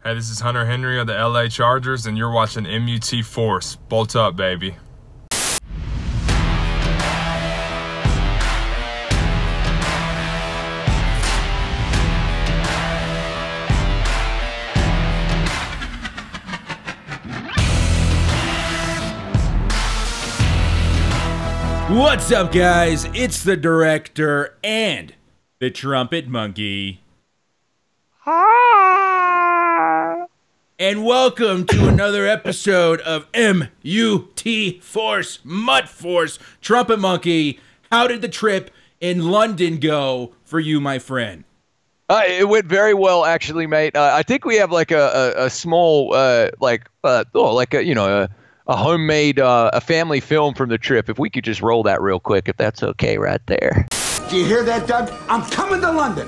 Hey, this is Hunter Henry of the LA Chargers, and you're watching MUT Force. Bolt up, baby. What's up, guys? It's the director and the Trumpet Monkey. And welcome to another episode of MUT Force, MUT Force, Trumpet Monkey. How did the trip in London go for you, my friend? It went very well, actually, mate. I think we have like a small, a homemade, a family film from the trip. If we could just roll that real quick, if that's okay, right there. Do you hear that, Doug? I'm coming to London.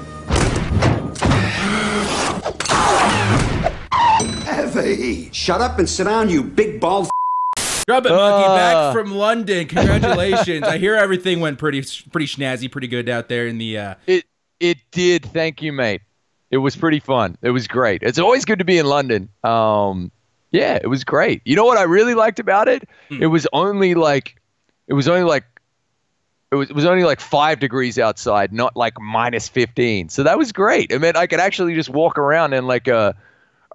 Heavy. Shut up and sit down, you big bald. Trumpet Monkey back from London. Congratulations. I hear everything went pretty snazzy, pretty good out there in the. It did. Thank you, mate. It was pretty fun. It was great. It's always good to be in London. Yeah, it was great. You know what I really liked about it? It was only like 5 degrees outside, not like minus 15. So that was great. I mean, I could actually just walk around in like a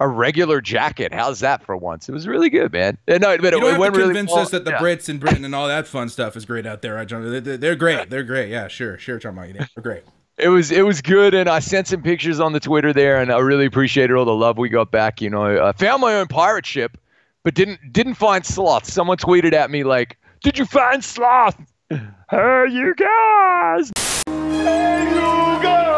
regular jacket. How's that for once? It was really good, man. No, but you don't have to really convince us that the Brits and Britain and all that fun stuff is great out there, right, John? They're great. They're great. Yeah, sure, John. They're great. It was good, and I sent some pictures on the Twitter there, and I really appreciated all the love we got back. You know, I found my own pirate ship, but didn't find Sloth. Someone tweeted at me like, "Did you find Sloth?" Hey, you guys! Hey, you guys!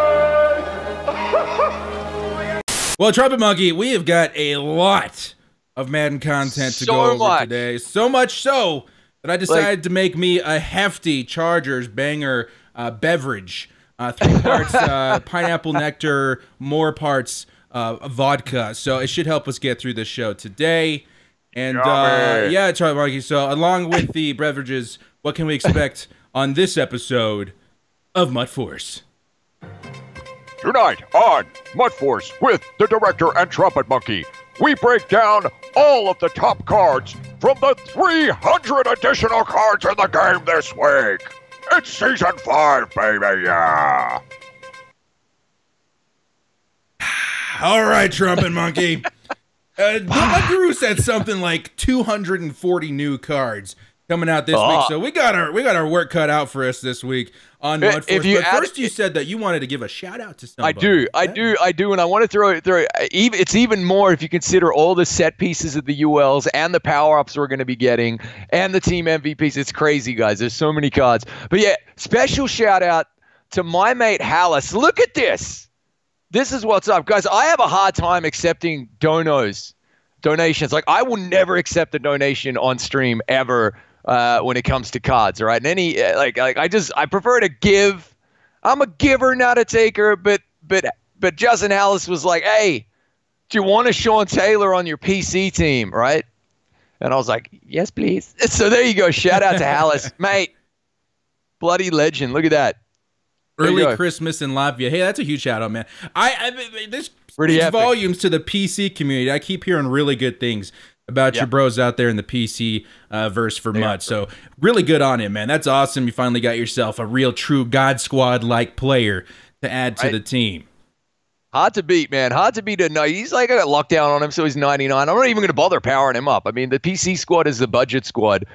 Well, Trumpet Monkey, we have got a lot of Madden content to go over today. So much so that I decided to make me a hefty Chargers banger beverage. 3 parts pineapple nectar, more parts vodka. So it should help us get through this show today. And yeah, Trumpet Monkey. So along with the beverages, what can we expect on this episode of MUT Force? Tonight on MUT Force with the director and Trumpet Monkey, we break down all of the top cards from the 300 additional cards in the game this week. It's season 5, baby, yeah. All right, Trumpet Monkey. My guru said something like 240 new cards coming out this week, so we got our work cut out for us this week on MUT Force. But first, you said that you wanted to give a shout out to somebody. I do, and I want to throw. It's even more if you consider all the set pieces of the ULs and the power ups we're going to be getting, and the team MVPs. It's crazy, guys. There's so many cards. But yeah, special shout out to my mate Hallis. Look at this. This is what's up, guys. I have a hard time accepting donations. Like, I will never accept a donation on stream ever when it comes to cards, all right? And any I prefer to give. I'm a giver, not a taker. But Justin Hallis was like, "Hey, do you want a Sean Taylor on your PC team, right?" And I was like, "Yes, please." So there you go. Shout out to Hallis, mate. Bloody legend. Look at that. Early Christmas in Latvia. Hey, that's a huge shout out, man. This speaks volumes to the PC community. I keep hearing really good things about your bros out there in the PC verse for MUT. So really good on him, man. That's awesome. You finally got yourself a real true God Squad-like player to add to the team. Hard to beat, man. Hard to beat. He's like, I got lockdown on him, so he's 99. I'm not even going to bother powering him up. I mean, the PC squad is the budget squad,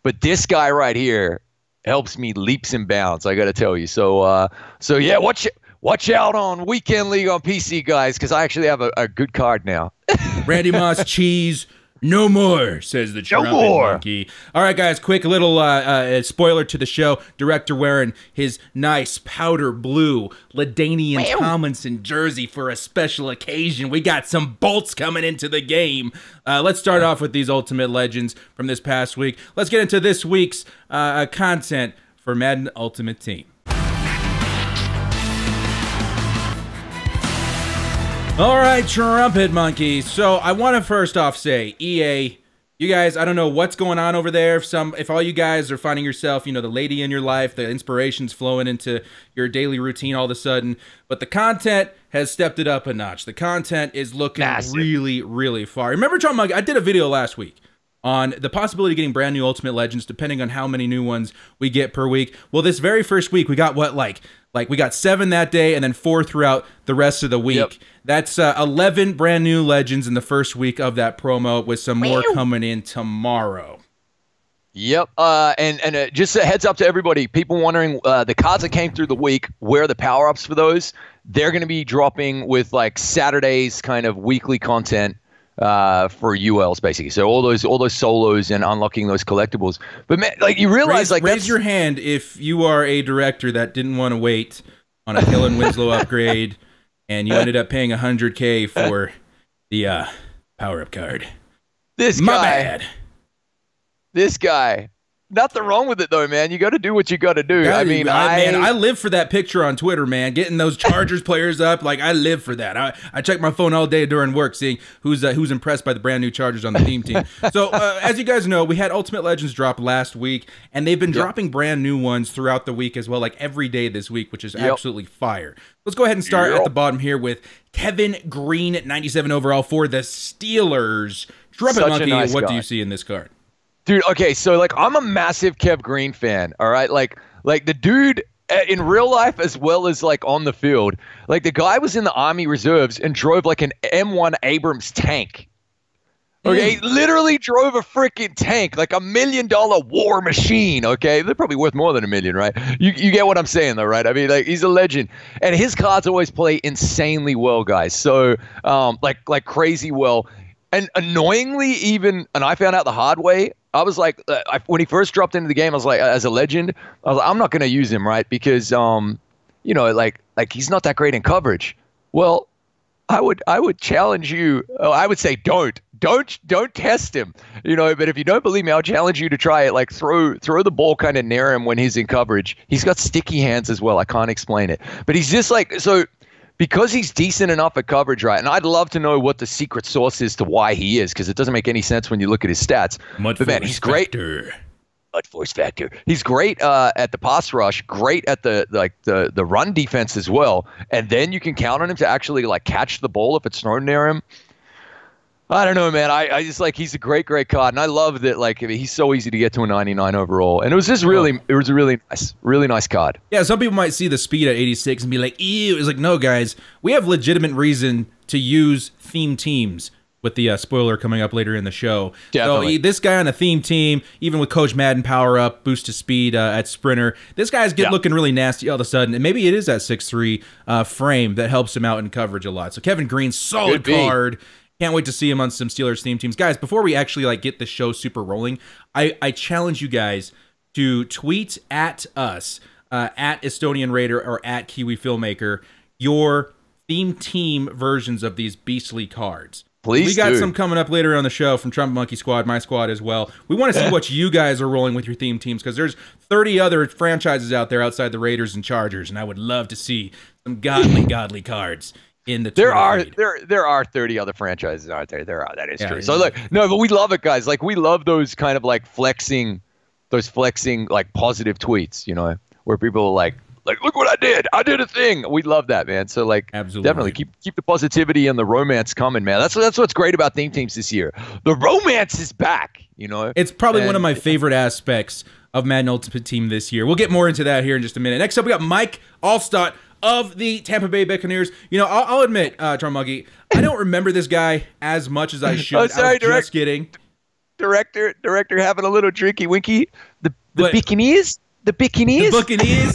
but this guy right here helps me leaps and bounds, I got to tell you. So yeah, watch out on Weekend League on PC, guys, because I actually have a good card now. Randy Moss cheese. No more, says the Trumpet Monkey. All right, guys, quick little spoiler to the show. Director wearing his nice powder blue LaDainian Tomlinson jersey for a special occasion. We got some bolts coming into the game. Let's start off with these Ultimate Legends from this past week. Let's get into this week's content for Madden Ultimate Team. All right, Trumpet Monkey. So I want to first off say, EA, you guys, I don't know what's going on over there. If all you guys are finding yourself, you know, the lady in your life, the inspiration's flowing into your daily routine all of a sudden, but the content has stepped it up a notch. The content is looking really, really far. Remember, Trumpetmonkey, I did a video last week on the possibility of getting brand new Ultimate Legends, depending on how many new ones we get per week. Well, this very first week, we got what, like we got 7 that day and then 4 throughout the rest of the week. Yep. That's 11 brand new Legends in the first week of that promo, with some more coming in tomorrow. Yep. And just a heads up to everybody, people wondering, the cards that came through the week, where are the power-ups for those? They're going to be dropping with like Saturday's kind of weekly content for ULs, basically. So all those solos and unlocking those collectibles. But man, like, you realize, raise your hand if you are a director that didn't want to wait on a Kellen Winslow upgrade and you ended up paying $100K for the power-up card. My bad. This guy. Nothing wrong with it, though, man. You got to do what you got to do. I live for that picture on Twitter, man. Getting those Chargers players up, like, I live for that. I check my phone all day during work, seeing who's impressed by the brand new Chargers on the theme team. So, as you guys know, we had Ultimate Legends drop last week, and they've been dropping brand new ones throughout the week as well, like every day this week, which is absolutely fire. Let's go ahead and start at the bottom here with Kevin Greene, 97 overall for the Steelers. Trumpetmonkey, what do you see in this card? Dude, okay, so, like, I'm a massive Kev Greene fan, all right? Like the dude, in real life as well as, like, on the field, like, the guy was in the Army Reserves and drove, like, an M1 Abrams tank. Okay, he literally drove a freaking tank, like $1 million war machine, okay? They're probably worth more than $1 million, right? You get what I'm saying, though, right? I mean, like, he's a legend. And his cards always play insanely well, guys. So, like crazy well. And annoyingly, even, and I found out the hard way, I was like, when he first dropped into the game, I was like, as a legend, I was like, I'm not going to use him, right? Because, you know, like he's not that great in coverage. Well, I would challenge you. I would say don't test him, you know. But if you don't believe me, I'll challenge you to try it. Like throw the ball kind of near him when he's in coverage. He's got sticky hands as well. I can't explain it, but he's just like so. Because he's decent enough at coverage, right? And I'd love to know what the secret sauce is to why he is, because it doesn't make any sense when you look at his stats. But man, he's great. Mud force factor. He's great at the pass rush, great at the run defense as well. And then you can count on him to actually like catch the ball if it's thrown near him. I don't know, man. I just like, he's a great card, and I love that. Like, I mean, he's so easy to get to a 99 overall, and it was just really, it was a really nice card. Yeah, some people might see the speed at 86 and be like, "Ew!" It's like, no, guys, we have legitimate reason to use theme teams. With the spoiler coming up later in the show. Definitely. So this guy on a theme team, even with Coach Madden power up, boost to speed at sprinter, this guy's looking really nasty all of a sudden. And maybe it is that 6'3" frame that helps him out in coverage a lot. So Kevin Greene, solid card. Can't wait to see him on some Steelers theme teams. Guys, before we actually like get the show super rolling, I challenge you guys to tweet at us, at Estonian Raider or at Kiwi Filmmaker, your theme team versions of these beastly cards. Please, we got some coming up later on the show from Trumpetmonkey Squad, my squad as well. We want to see what you guys are rolling with your theme teams, because there's 30 other franchises out there outside the Raiders and Chargers, and I would love to see some godly cards in the there are 30 other franchises out there. That is true. So look, no, but we love it, guys. Like, we love those kind of like flexing like positive tweets, you know, where people are like, look what I did a thing. We love that, man. So like, absolutely, definitely keep the positivity and the romance coming, man. That's what's great about theme teams this year. The romance is back, you know. It's probably one of my favorite aspects of Madden Ultimate Team this year. We'll get more into that here in just a minute. Next up, we got Mike Alstott of the Tampa Bay Buccaneers. You know, I'll admit, Trumpetmonkey, I don't remember this guy as much as I should. Oh, sorry, just kidding. Director having a little drinky winky. The Buccaneers. The Buccaneers? The Buccaneers?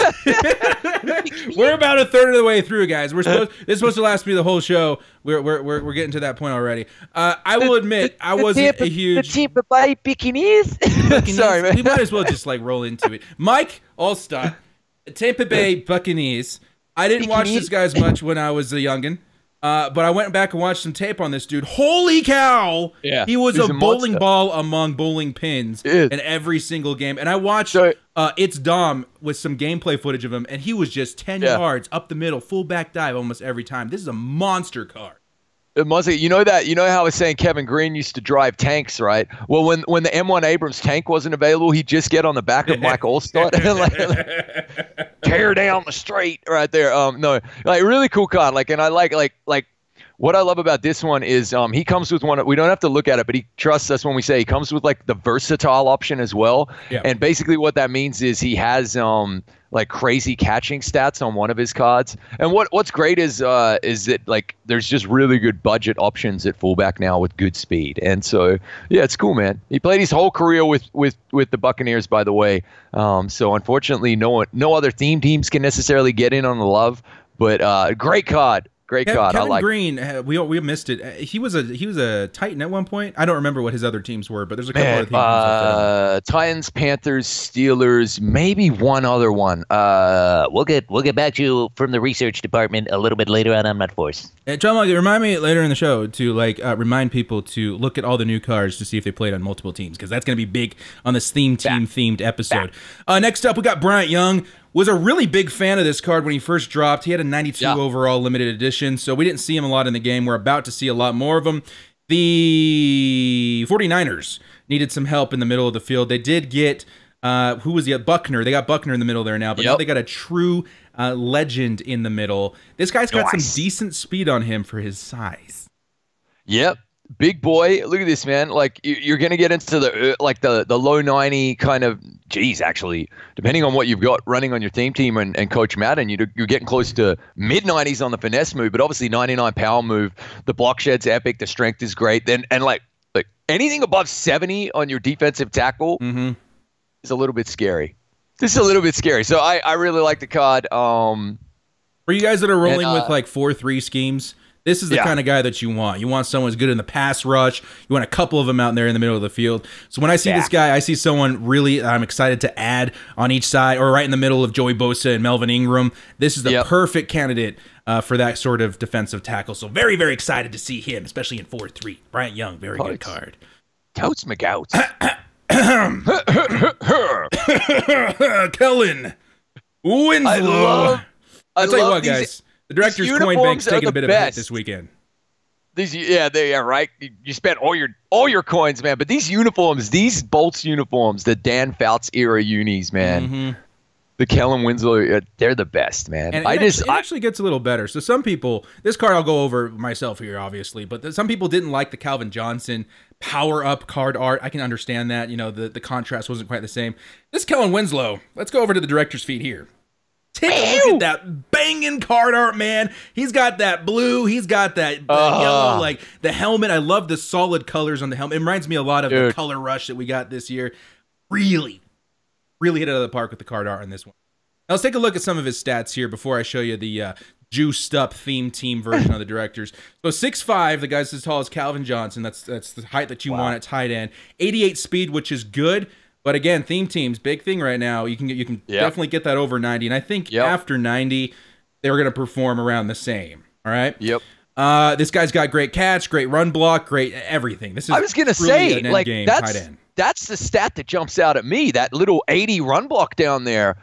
We're about a third of the way through, guys. This is supposed to last me the whole show. We're getting to that point already. I will admit, I wasn't a huge... The Tampa Bay Buccaneers? Sorry, man. We might as well just like roll into it. Mike Alstott, Tampa Bay Buccaneers. I didn't watch this guy as much when I was a youngin'. But I went back and watched some tape on this dude. Holy cow! Yeah, he was a bowling ball among bowling pins in every single game. And I watched It's Dom with some gameplay footage of him, and he was just 10 yards up the middle, full back dive almost every time. This is a monster card. It must be, you know how I was saying Kevin Greene used to drive tanks, right? Well, when the M1 Abrams tank wasn't available, he'd just get on the back of Mike Alstott and like tear down the straight right there. No, like really cool car. Like, and I like what I love about this one is he comes with one. We don't have to look at it, but he trusts us when we say he comes with like the versatile option as well. Yeah. And basically what that means is he has like crazy catching stats on one of his cards. And what's great is that like there's just really good budget options at fullback now with good speed. And so yeah, it's cool, man. He played his whole career with the Buccaneers, by the way. So unfortunately, no other theme teams can necessarily get in on the love. But great card. Great card. Kellen Greene, we missed it. He was a Titan at one point. I don't remember what his other teams were, but there's a couple other teams. Titans, Panthers, Steelers, maybe one other one. We'll get back to you from the research department a little bit later on MUT Force. John, remind me later in the show to remind people to look at all the new cards to see if they played on multiple teams, because that's going to be big on this themed episode. Next up, we got Bryant Young. Was a really big fan of this card when he first dropped. He had a 92 overall limited edition, so we didn't see him a lot in the game. We're about to see a lot more of him. The 49ers needed some help in the middle of the field. They did get, who was the Buckner? They got Buckner in the middle there now, but now they got a true legend in the middle. This guy's got some decent speed on him for his size. Yep. Big boy, look at this, man. Like you're gonna get into the low 90 kind of. Geez, actually, depending on what you've got running on your team and Coach Madden, you're getting close to mid 90s on the finesse move, but obviously 99 power move. The block shed's epic. The strength is great. Then and like anything above 70 on your defensive tackle is a little bit scary. This is a little bit scary. So I really like the card. For you guys that are rolling with like 4-3 schemes. This is the kind of guy that you want. You want someone who's good in the pass rush. You want a couple of them out there in the middle of the field. So when I see this guy, I see someone really I'm excited to add on each side or right in the middle of Joey Bosa and Melvin Ingram. This is the perfect candidate for that sort of defensive tackle. So very, very excited to see him, especially in 4-3. Bryant Young, very good card. Totes McGouts. Kellen Winslow. I'll tell you what, guys. The director's coin bank's taking a bit of a hit this weekend. These, right. You spent all your coins, man. But these uniforms, these Bolts uniforms, the Dan Fouts era unis, man. The Kellen Winslow, they're the best, man. And it actually gets a little better. So some people, this card I'll go over myself here, obviously, but some people didn't like the Calvin Johnson power-up card art. I can understand that. You know, the contrast wasn't quite the same. This Kellen Winslow, let's go over to the director's feet here. Take a look at that banging card art, man. He's got that blue. He's got that yellow, like the helmet. I love the solid colors on the helmet. It reminds me a lot of the color rush that we got this year. Really hit it out of the park with the card art on this one. Now let's take a look at some of his stats here before I show you the juiced up theme team version of the directors. So 6'5", the guy's as tall as Calvin Johnson. That's the height that you want at tight end. 88 speed, which is good. But again, theme teams, big thing right now. You can definitely get that over 90, and I think after 90, they were going to perform around the same. All right. Yep. This guy's got great catch, great run block, great everything. This is I was going to say like that's the stat that jumps out at me. That little 80 run block down there.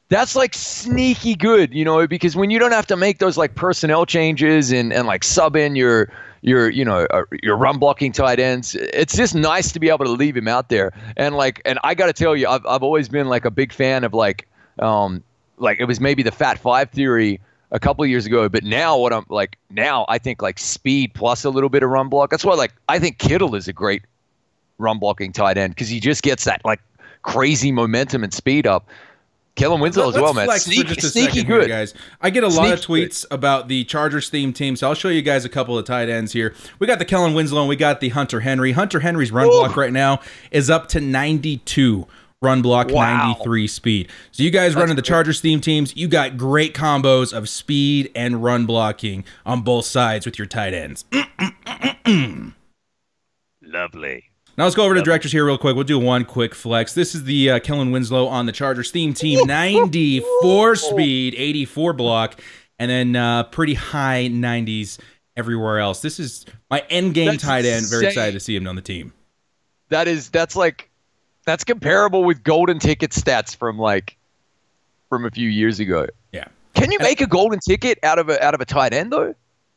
That's like sneaky good, you know, because when you don't have to make those like personnel changes and like sub in your run blocking tight ends, it's just nice to be able to leave him out there. And I got to tell you, I've always been like a big fan of like it was maybe the Fat Five theory a couple of years ago, but now I think like speed plus a little bit of run block. That's why I think Kittle is a great run blocking tight end because he just gets that like crazy momentum and speed up. Kellen Winslow as well, man. Sneaky good. Here, guys. I get a lot of tweets about the Chargers theme team, so I'll show you guys a couple of tight ends here. We got the Kellen Winslow and we got the Hunter Henry. Hunter Henry's run block right now is up to 92 run block, 93 speed. So you guys running the Chargers theme teams, you got great combos of speed and run blocking on both sides with your tight ends. Lovely. Now let's go over to the directors here real quick. We'll do one quick flex. This is the Kellen Winslow on the Chargers theme team. 94 speed, 84 block, and then pretty high 90s everywhere else. This is my end game tight end. Very excited to see him on the team. That's comparable with golden ticket stats from a few years ago. Yeah. Can you make a golden ticket out of a tight end though?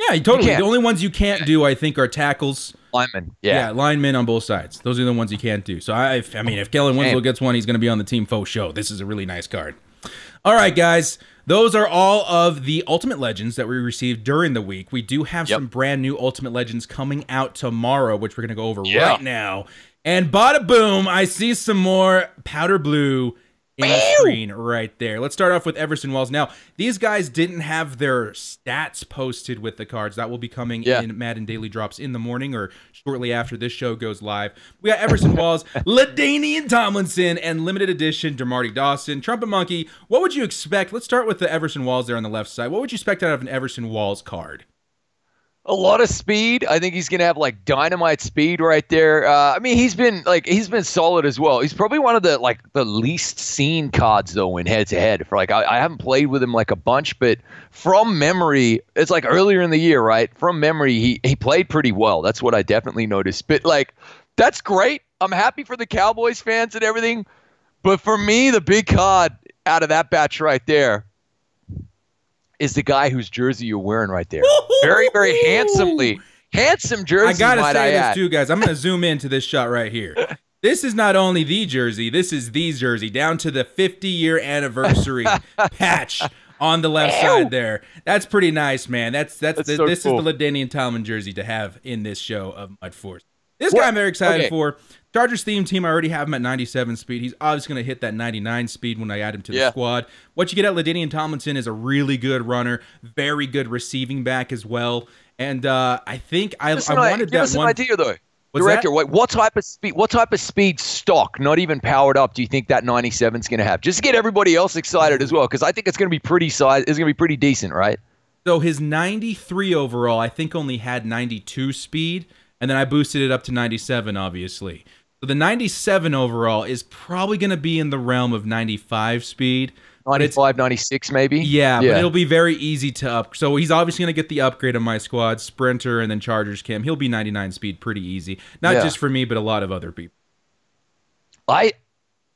Yeah, totally. The only ones you can't do, I think, are tackles. Linemen. Yeah, linemen on both sides. Those are the ones you can't do. So, I mean, if Kellen Winslow gets one, he's going to be on the team faux show. This is a really nice card. All right, guys. Those are all of the Ultimate Legends that we received during the week. We do have some brand new Ultimate Legends coming out tomorrow, which we're going to go over right now. And bada boom, I see some more powder blue in the screen right there. Let's start off with Everson Walls. Now, these guys didn't have their stats posted with the cards. That will be coming in Madden Daily Drops in the morning or shortly after this show goes live. We got Everson Walls, LaDainian Tomlinson, and limited edition DeMarty Dawson. Trumpetmonkey, what would you expect? Let's start with the Everson Walls there on the left side. What would you expect out of an Everson Walls card? A lot of speed. I think he's gonna have like dynamite speed right there. I mean, he's been solid as well. He's probably one of the least seen cards though in head to head. For like, I haven't played with him like a bunch, but from memory, it's like earlier in the year, right? From memory, he played pretty well. That's what I definitely noticed. But like, that's great. I'm happy for the Cowboys fans and everything. But for me, the big card out of that batch right there is the guy whose jersey you're wearing right there. Very, very handsome jersey. I gotta say this too, guys. I'm gonna zoom into this shot right here. This is not only the jersey, this is the jersey, down to the 50-year anniversary patch on the left side there. That's pretty nice, man. This is the LaDainian Tomlin jersey to have in this show of Mud Force. This guy I'm very excited for. Chargers theme team, I already have him at 97 speed. He's obviously going to hit that 99 speed when I add him to the squad. What you get at LaDainian Tomlinson is a really good runner, very good receiving back as well. And I think I wanted that one. Give us an idea though. Director, what type of speed stock, not even powered up, do you think that 97 is going to have? Just to get everybody else excited as well, because I think it's going to be pretty decent, right? So his 93 overall, I think only had 92 speed, and then I boosted it up to 97, obviously. So the 97 overall is probably going to be in the realm of 95 speed. 95, 96 maybe? Yeah, but it'll be very easy to up. So he's obviously going to get the upgrade on my squad, Sprinter, and then Chargers Cam. He'll be 99 speed pretty easy. Not just for me, but a lot of other people.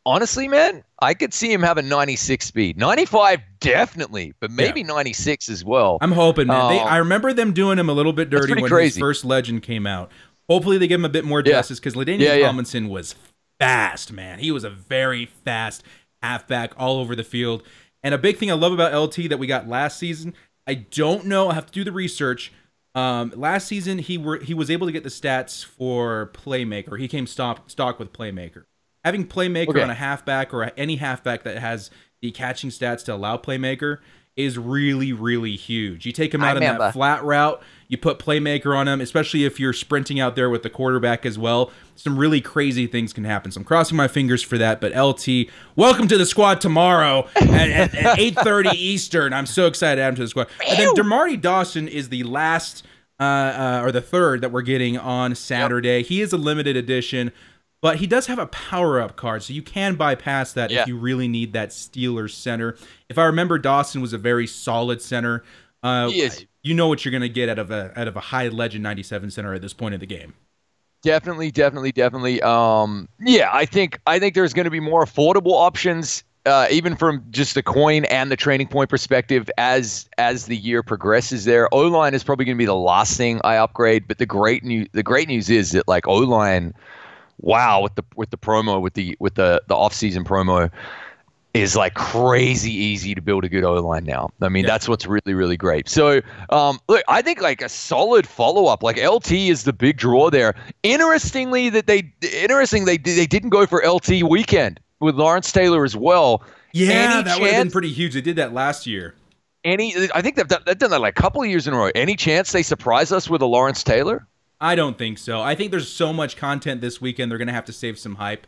Honestly, man, I could see him having 96 speed. 95 definitely, but maybe 96 as well. I'm hoping, man. I remember them doing him a little bit dirty when his first legend came out. Hopefully they give him a bit more justice because LaDainian Tomlinson was fast, man. He was a very fast halfback all over the field. And a big thing I love about LT that we got last season, I don't know, I have to do the research. Last season he was able to get the stats for Playmaker. He came stock with Playmaker. Having Playmaker on a halfback or any halfback that has the catching stats to allow Playmaker is really, really huge. You take him out on that flat route, you put Playmaker on him, especially if you're sprinting out there with the quarterback as well. Some really crazy things can happen. So I'm crossing my fingers for that. But LT, welcome to the squad tomorrow at 8:30 Eastern. I'm so excited to add him to the squad. And then DeMarty Dawson is the last or the third that we're getting on Saturday. He is a limited edition. But he does have a power-up card, so you can bypass that if you really need that Steelers center. If I remember, Dawson was a very solid center. He is. You know what you're going to get out of a high legend 97 center at this point of the game. Definitely. Yeah, I think there's going to be more affordable options, even from just the coin and the training point perspective as the year progresses. There, O-line is probably going to be the last thing I upgrade. But the great news is that like O-line. Wow, with the promo, with the off-season promo, is like crazy easy to build a good O-line now. I mean, that's what's really, really great. So, look, I think like a solid follow-up, like LT is the big draw there. Interestingly, they didn't go for LT weekend with Lawrence Taylor as well. Yeah, that would have been pretty huge. They did that last year. I think they've done that like a couple of years in a row. Any chance they surprise us with a Lawrence Taylor? I don't think so. I think there's so much content this weekend, they're going to have to save some hype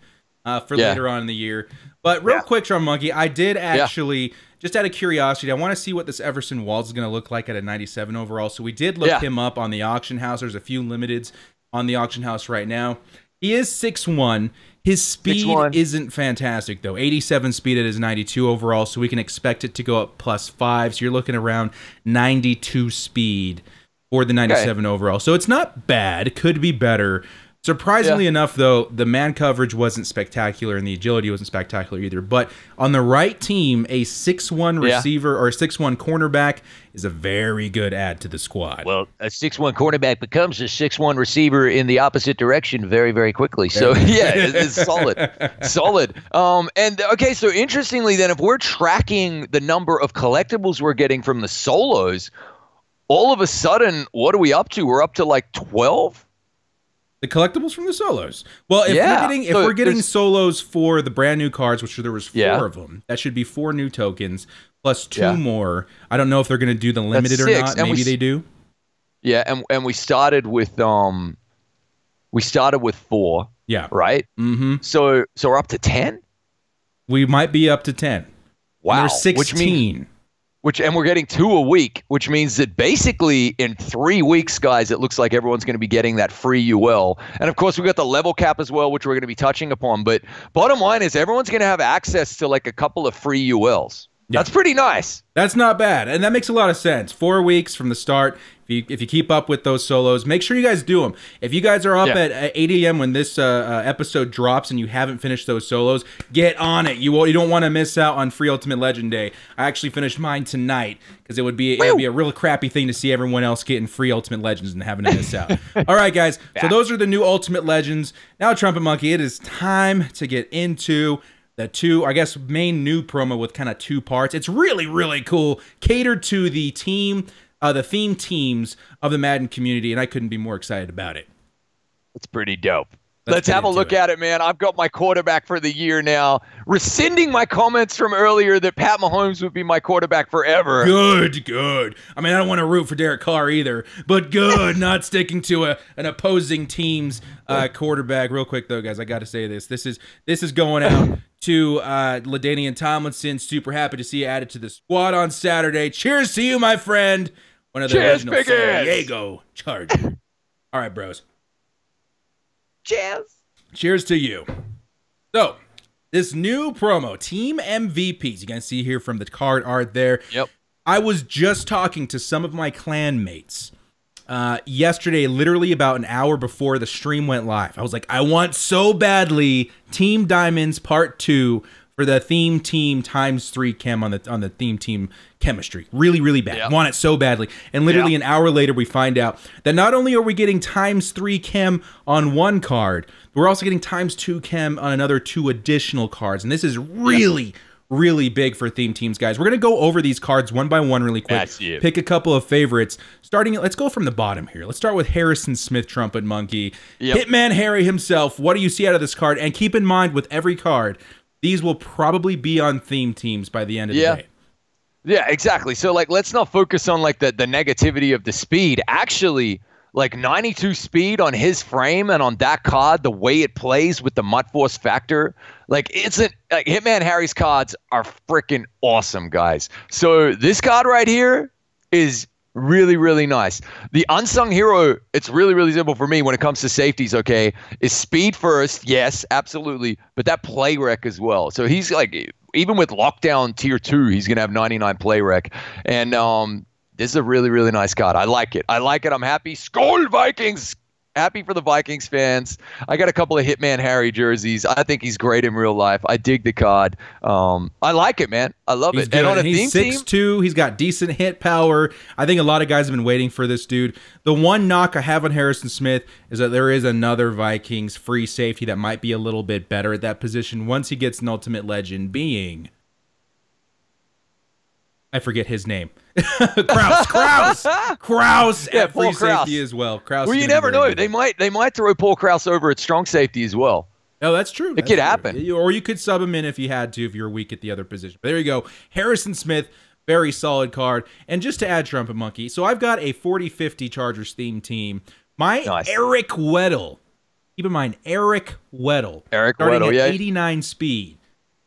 for later on in the year. But real quick, Trumpetmonkey, I did actually, just out of curiosity, I want to see what this Everson Walls is going to look like at a 97 overall. So we did look him up on the auction house. There's a few limiteds on the auction house right now. He is 6'1". His speed isn't fantastic, though. 87 speed at his 92 overall, so we can expect it to go up +5. So you're looking around 92 speed for the 97 overall. So it's not bad. It could be better. Surprisingly enough, though, the man coverage wasn't spectacular and the agility wasn't spectacular either. But on the right team, a 6'1 receiver or a 6'1 cornerback is a very good add to the squad. Well, a 6'1 cornerback becomes a 6'1 receiver in the opposite direction very, very quickly. So, yeah, it's solid. Solid. And, okay, so interestingly then, if we're tracking the number of collectibles we're getting from the solos, all of a sudden, what are we up to? We're up to like 12? The collectibles from the solos. Well, if we're getting solos for the brand new cards, which there was 4 of them, that should be 4 new tokens plus 2 more. I don't know if they're going to do the limited or not. Maybe they do. Yeah, and we started with 4. Yeah. Right. Mm-hmm. So we're up to 10. We might be up to 10. Wow. There's 16. And we're getting 2 a week, which means that basically in 3 weeks, guys, it looks like everyone's going to be getting that free UL. And of course, we've got the level cap as well, which we're going to be touching upon. But bottom line is everyone's going to have access to like a couple of free ULs. Yeah. That's pretty nice. That's not bad. And that makes a lot of sense. 4 weeks from the start. If you keep up with those solos, make sure you guys do them. If you guys are up at 8 a.m. when this episode drops and you haven't finished those solos, get on it. You don't want to miss out on Free Ultimate Legend Day. I actually finished mine tonight because it would be a real crappy thing to see everyone else getting free Ultimate Legends and having to miss out. All right, guys. So those are the new Ultimate Legends. Now, Trumpetmonkey, it is time to get into the 2, I guess, main new promo with kind of 2 parts. It's really, really cool. Catered to the team, the theme teams of the Madden community, and I couldn't be more excited about it. It's pretty dope. Let's have a look at it, man. I've got my quarterback for the year now. Rescinding my comments from earlier that Pat Mahomes would be my quarterback forever. Good. I mean, I don't want to root for Derek Carr either, but good. Not sticking to an opposing team's quarterback. Real quick, though, guys, I got to say this. This is going out to LaDainian Tomlinson. Super happy to see you added to the squad on Saturday. Cheers to you, my friend. One of the original San Diego Chargers. All right, bros. Cheers to you. So, this new promo, Team MVPs. You can see here from the card art there. Yep. I was just talking to some of my clan mates yesterday, literally about an hour before the stream went live. I was like, I want so badly Team Diamonds Part 2 for the theme team ×3 chem on the theme team chemistry. Really, really bad. Yep. Want it so badly. And literally an hour later, we find out that not only are we getting ×3 chem on one card, we're also getting ×2 chem on another 2 additional cards. And this is really, really big for theme teams, guys. We're going to go over these cards one by one really quick. Pick a couple of favorites. Let's go from the bottom here. Let's start with Harrison Smith, Trumpetmonkey. Hitman Harry himself. What do you see out of this card? And keep in mind, with every card, these will probably be on theme teams by the end of the day. Yeah, exactly. So, like, let's not focus on, like, the negativity of the speed. Actually, like, 92 speed on his frame and on that card, the way it plays with the MUT Force factor, like, Hitman Harry's cards are freaking awesome, guys. So, this card right here is really, really nice. The unsung hero, it's really, really simple for me when it comes to safeties, okay, is speed first, yes, absolutely, but that play rec as well. So he's like, even with lockdown tier 2, he's going to have 99 play rec. And this is a really, really nice card. I like it. I'm happy. Skol Vikings! Happy for the Vikings fans. I got a couple of Hitman Harry jerseys. I think he's great in real life. I dig the card. I like it, man. I love it. Good. And on a theme team, 6'2", he's got decent hit power. I think a lot of guys have been waiting for this dude. The one knock I have on Harrison Smith is that there is another Vikings free safety that might be a little bit better at that position once he gets an Ultimate Legend, being... I forget his name. Kraus at free safety as well. Kraus. Well, you never know. They might throw Paul Kraus over at strong safety as well. Oh, that's true. It could happen. Or you could sub him in if you had to, if you're weak at the other position. But there you go. Harrison Smith, very solid card. And just to add Trumpetmonkey, so I've got a 40-50 Chargers theme team. My Eric Weddle. Keep in mind, Eric Weddle. Starting at 89 speed.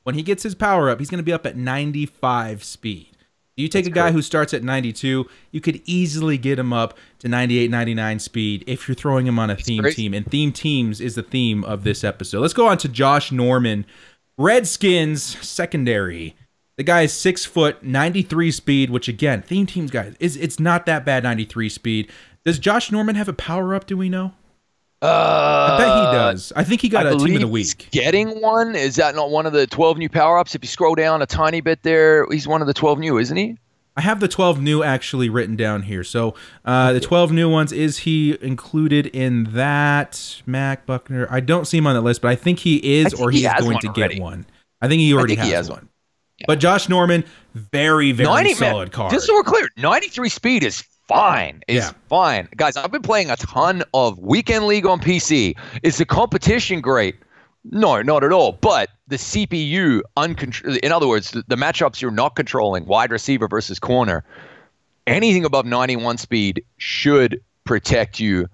When he gets his power up, he's going to be up at 95 speed. You take a guy who starts at 92, you could easily get him up to 98, 99 speed if you're throwing him on a theme team. And theme teams is the theme of this episode. Let's go on to Josh Norman. Redskins secondary. The guy is 6 foot, 93 speed, which again, theme teams, guys, it's not that bad, 93 speed. Does Josh Norman have a power up, do we know? I bet he does. I think he got a team of the week. He's getting one. Is that not one of the 12 new power-ups? If you scroll down a tiny bit there, he's one of the 12 new, isn't he? I have the 12 new actually written down here. So the 12 new ones, is he included in that? Mac Buckner. I don't see him on that list, but I think he is, or he is going to get one. I think he already has one. Yeah. But Josh Norman, very, very solid card. Just so we're clear, 93 speed is fine. It's fine. Guys, I've been playing a ton of Weekend League on PC. Is the competition great? No, not at all. But the CPU, in other words, the matchups you're not controlling, wide receiver versus corner, anything above 91 speed should protect you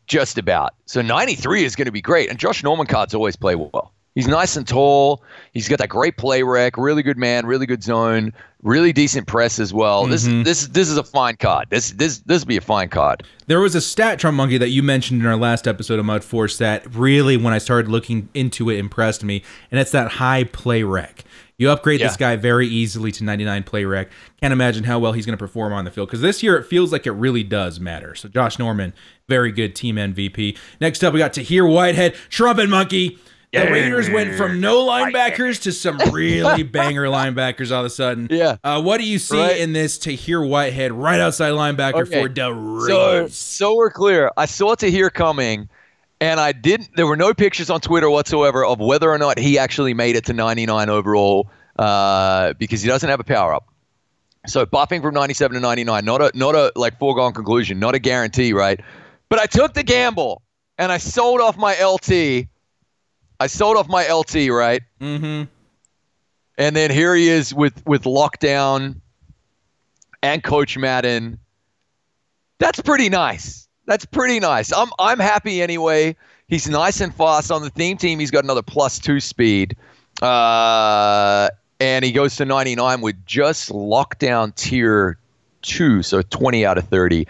just about. So 93 is going to be great. And Josh Norman cards always play well. He's nice and tall. He's got that great play rec, really good man, really good zone, really decent press as well. This is a fine card. This will be a fine card. There was a stat, Trumpetmonkey, that you mentioned in our last episode of Mud Force that really, when I started looking into it, impressed me, and it's that high play rec. You upgrade this guy very easily to 99 play rec. Can't imagine how well he's going to perform on the field, because this year it feels like it really does matter. So Josh Norman, very good team MVP. Next up, we got Tahir Whitehead, Trumpetmonkey. The Raiders went from no linebackers to some really banger linebackers all of a sudden. What do you see in this Tahir Whitehead right outside linebacker for the Raiders? So we're clear. I saw Tahir coming, and there were no pictures on Twitter whatsoever of whether or not he actually made it to 99 overall because he doesn't have a power-up. So buffing from 97 to 99, not a like foregone conclusion, not a guarantee, right? But I took the gamble, and I sold off my LT. Right? Mm-hmm. And then here he is with lockdown and Coach Madden. That's pretty nice. I'm happy anyway. He's nice and fast. On the theme team, he's got another +2 speed. And he goes to 99 with just lockdown tier 2, so 20 out of 30.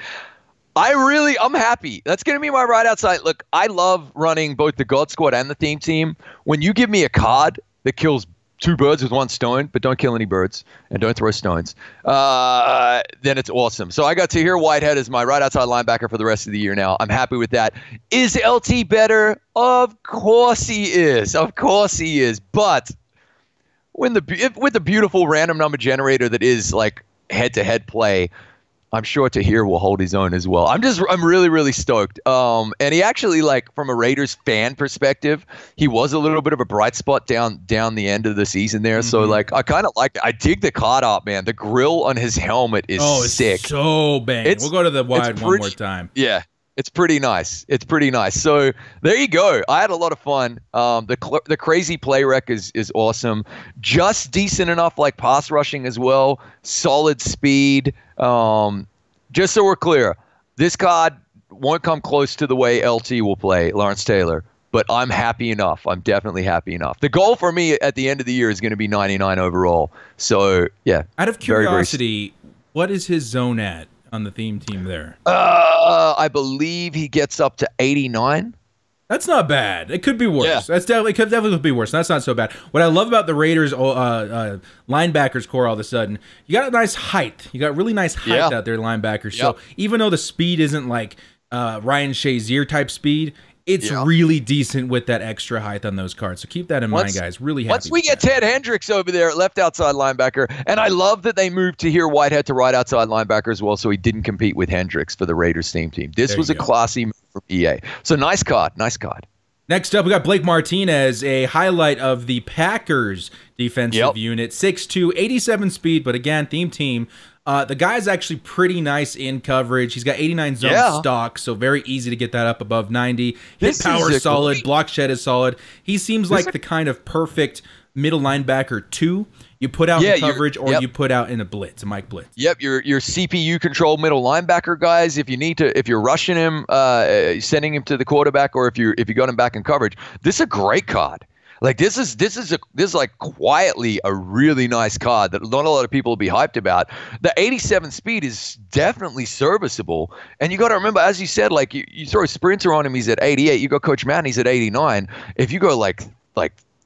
I'm happy. That's going to be my right outside. Look, I love running both the God Squad and the theme team. When you give me a card that kills 2 birds with 1 stone, but don't kill any birds and don't throw stones, then it's awesome. So I got Tahir Whitehead as my right outside linebacker for the rest of the year now. I'm happy with that. Is LT better? Of course he is. But with the beautiful random number generator that is like head-to-head play, I'm sure Tahir will hold his own as well. I'm really, really stoked. And he actually, like, from a Raiders fan perspective, he was a little bit of a bright spot down the end of the season there. So, like, I kind of like it. I dig the card art, man. The grill on his helmet is sick. It's so bang. We'll go to the wide one more time. Yeah. It's pretty nice. So there you go. I had a lot of fun. The crazy play rec is awesome. Just decent enough like pass rushing as well. Solid speed. Just so we're clear, this card won't come close to the way LT will play, Lawrence Taylor. But I'm happy enough. I'm definitely happy enough. The goal for me at the end of the year is going to be 99 overall. So yeah. Out of curiosity, what is his zone at on the theme team there? I believe he gets up to 89. That's not bad. It could be worse. It could definitely be worse. That's not so bad. What I love about the Raiders linebackers core all of a sudden, you got a nice height. You got really nice height out there, linebackers. So even though the speed isn't like Ryan Shazier type speed, it's really decent with that extra height on those cards. So keep that in mind, guys. Really happy. Once we get Ted Hendricks over there at left outside linebacker, and I love that they moved Tahir Whitehead to right outside linebacker as well, so he didn't compete with Hendricks for the Raiders team. This was a classy move from EA. So nice card. Next up, we got Blake Martinez, a highlight of the Packers defensive unit. 6'2", 87 speed, but again, theme team. The guy's actually pretty nice in coverage. He's got 89 zone stock, so very easy to get that up above 90. Hit power is solid. Block shed is solid. He seems like the kind of perfect middle linebacker 2. You put out in coverage or you put out in a blitz, a Mike blitz. Yep, your CPU controlled middle linebacker guys. If you're rushing him, sending him to the quarterback, or if you got him back in coverage, this is a great card. Like this is like quietly a really nice card that not a lot of people will be hyped about. The 87 speed is definitely serviceable, and you got to remember, as you said, like you throw a sprinter on him, he's at 88. You got Coach Madden, he's at 89. If you go like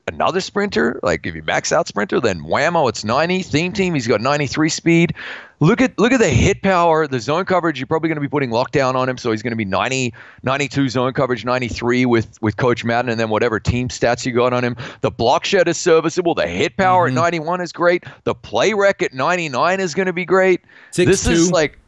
another sprinter, like if you max out sprinter, then whammo, it's 90. Theme team, he's got 93 speed. Look at the hit power, the zone coverage. You're probably going to be putting lockdown on him, so he's going to be 90, 92 zone coverage, 93 with Coach Madden, and then whatever team stats you got on him. The block shed is serviceable. The hit power at 91 is great. The play rec at 99 is going to be great. This is like,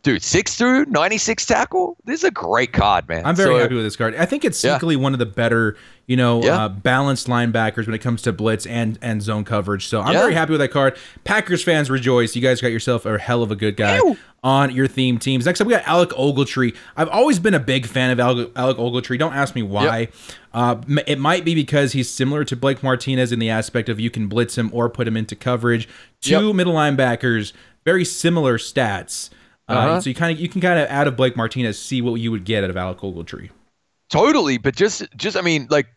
dude, 6'2", 96 tackle. This is a great card, man. I'm very happy with this card. I think it's sneakily one of the better, balanced linebackers when it comes to blitz and zone coverage. So I'm very happy with that card. Packers fans rejoice. You guys got yourself a hell of a good guy on your theme teams. Next up, we got Alec Ogletree. I've always been a big fan of Alec Ogletree. Don't ask me why. It might be because he's similar to Blake Martinez in the aspect of you can blitz him or put him into coverage. Two middle linebackers, very similar stats. So you can kind of out of Blake Martinez see what you would get out of Alec Ogletree. Totally, but just I mean, like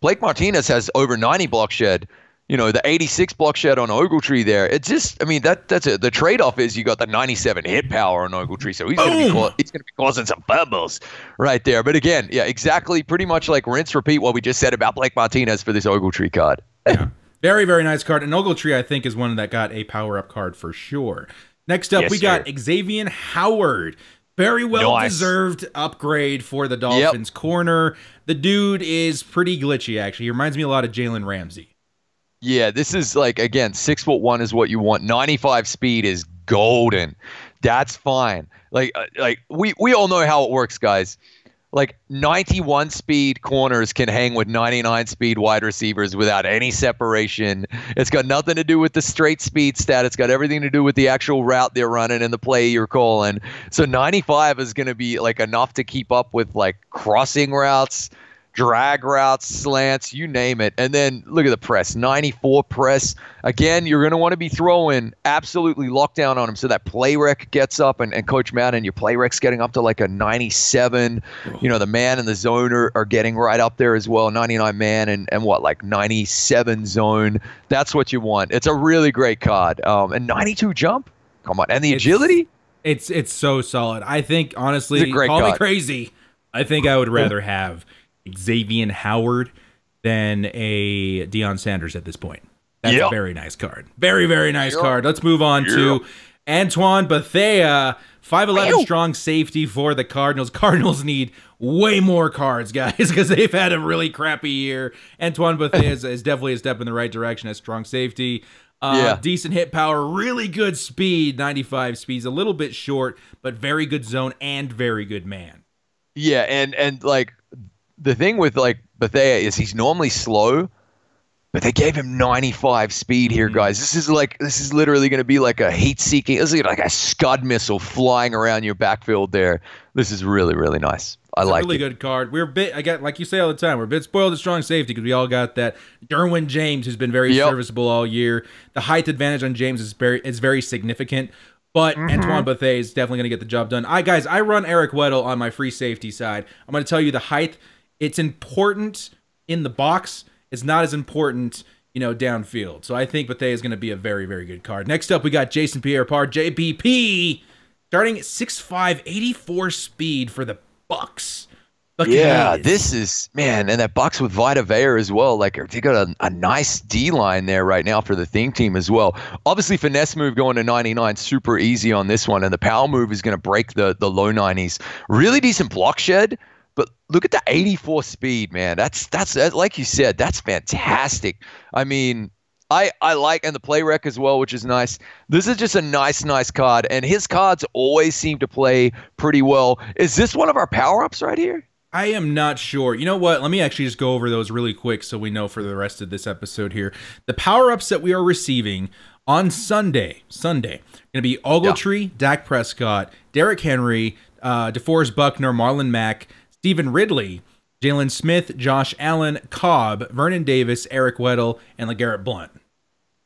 Blake Martinez has over 90 block shed. The 86 block shed on Ogletree there. It's just, I mean, that's it. The trade-off is you got the 97 hit power on Ogletree, so he's going to be causing some fumbles right there. But again, exactly, pretty much like rinse repeat what we just said about Blake Martinez for this Ogletree card. Yeah, very very nice card. And Ogletree, I think, is one that got a power-up card for sure. Next up, we got Xavier Howard. Very well-deserved upgrade for the Dolphins corner. The dude is pretty glitchy, actually. He reminds me a lot of Jalen Ramsey. Yeah, this is like, again, 6'1" is what you want. 95 speed is golden. That's fine. Like we all know how it works, guys. Like 91 speed corners can hang with 99 speed wide receivers without any separation. It's got nothing to do with the straight speed stat. It's got everything to do with the actual route they're running and the play you're calling. So 95 is going to be like enough to keep up with like crossing routes, drag routes, slants, you name it. And then look at the press, 94 press. Again, you're going to want to be throwing absolutely lockdown on him so that play rec gets up, and Coach Madden, your play rec's getting up to like a 97. The man and the zone are getting right up there as well, 99 man and what, like 97 zone. That's what you want. It's a really great card. And 92 jump, come on. And the agility? It's so solid. I think, honestly, call me crazy, I think I would rather have Xavier Howard than a Deion Sanders at this point. That's a very nice card. Very, very nice card. Let's move on to Antoine Bethea, 5'11" strong safety for the Cardinals. Cardinals need way more cards, guys, because they've had a really crappy year. Antoine Bethea is definitely a step in the right direction as strong safety. Decent hit power, really good speed, 95 speeds, a little bit short, but very good zone and very good man. Yeah, and like, the thing with like Bethea is he's normally slow, but they gave him 95 speed here, guys. This is literally going to be like a heat-seeking, this is like a Scud missile flying around your backfield there. This is really, really nice. I like it. Really good card. We're a bit, like you say all the time, we're a bit spoiled at strong safety because we all got that Derwin James, who's been very serviceable all year. The height advantage on James is very significant. But Antoine Bethea is definitely going to get the job done. Guys, I run Eric Weddle on my free safety side. I'm going to tell you the height. It's important in the box. It's not as important, downfield. So I think Bethea is going to be a very, very good card. Next up, we got Jason Pierre-Paul, JPP, starting at 6'5", 84 speed for the Bucks. Yeah, this is, man, and that Bucks with Vita Vea as well. Like, they got a nice D-line there right now for the theme team as well. Obviously, finesse move going to 99, super easy on this one, and the power move is going to break the low 90s. Really decent block shed, but look at the 84 speed, man. That's like you said, that's fantastic. I mean, I like, and the play rec as well, which is nice. This is just a nice card, and his cards always seem to play pretty well. Is this one of our power-ups right here? I am not sure. You know what? Let me actually just go over those really quick so we know for the rest of this episode here. The power-ups that we are receiving on Sunday, going to be Ogletree, Dak Prescott, Derrick Henry, DeForest Buckner, Marlon Mack, Stephen Ridley, Jalen Smith, Josh Allen, Cobb, Vernon Davis, Eric Weddle, and LeGarrette Blount.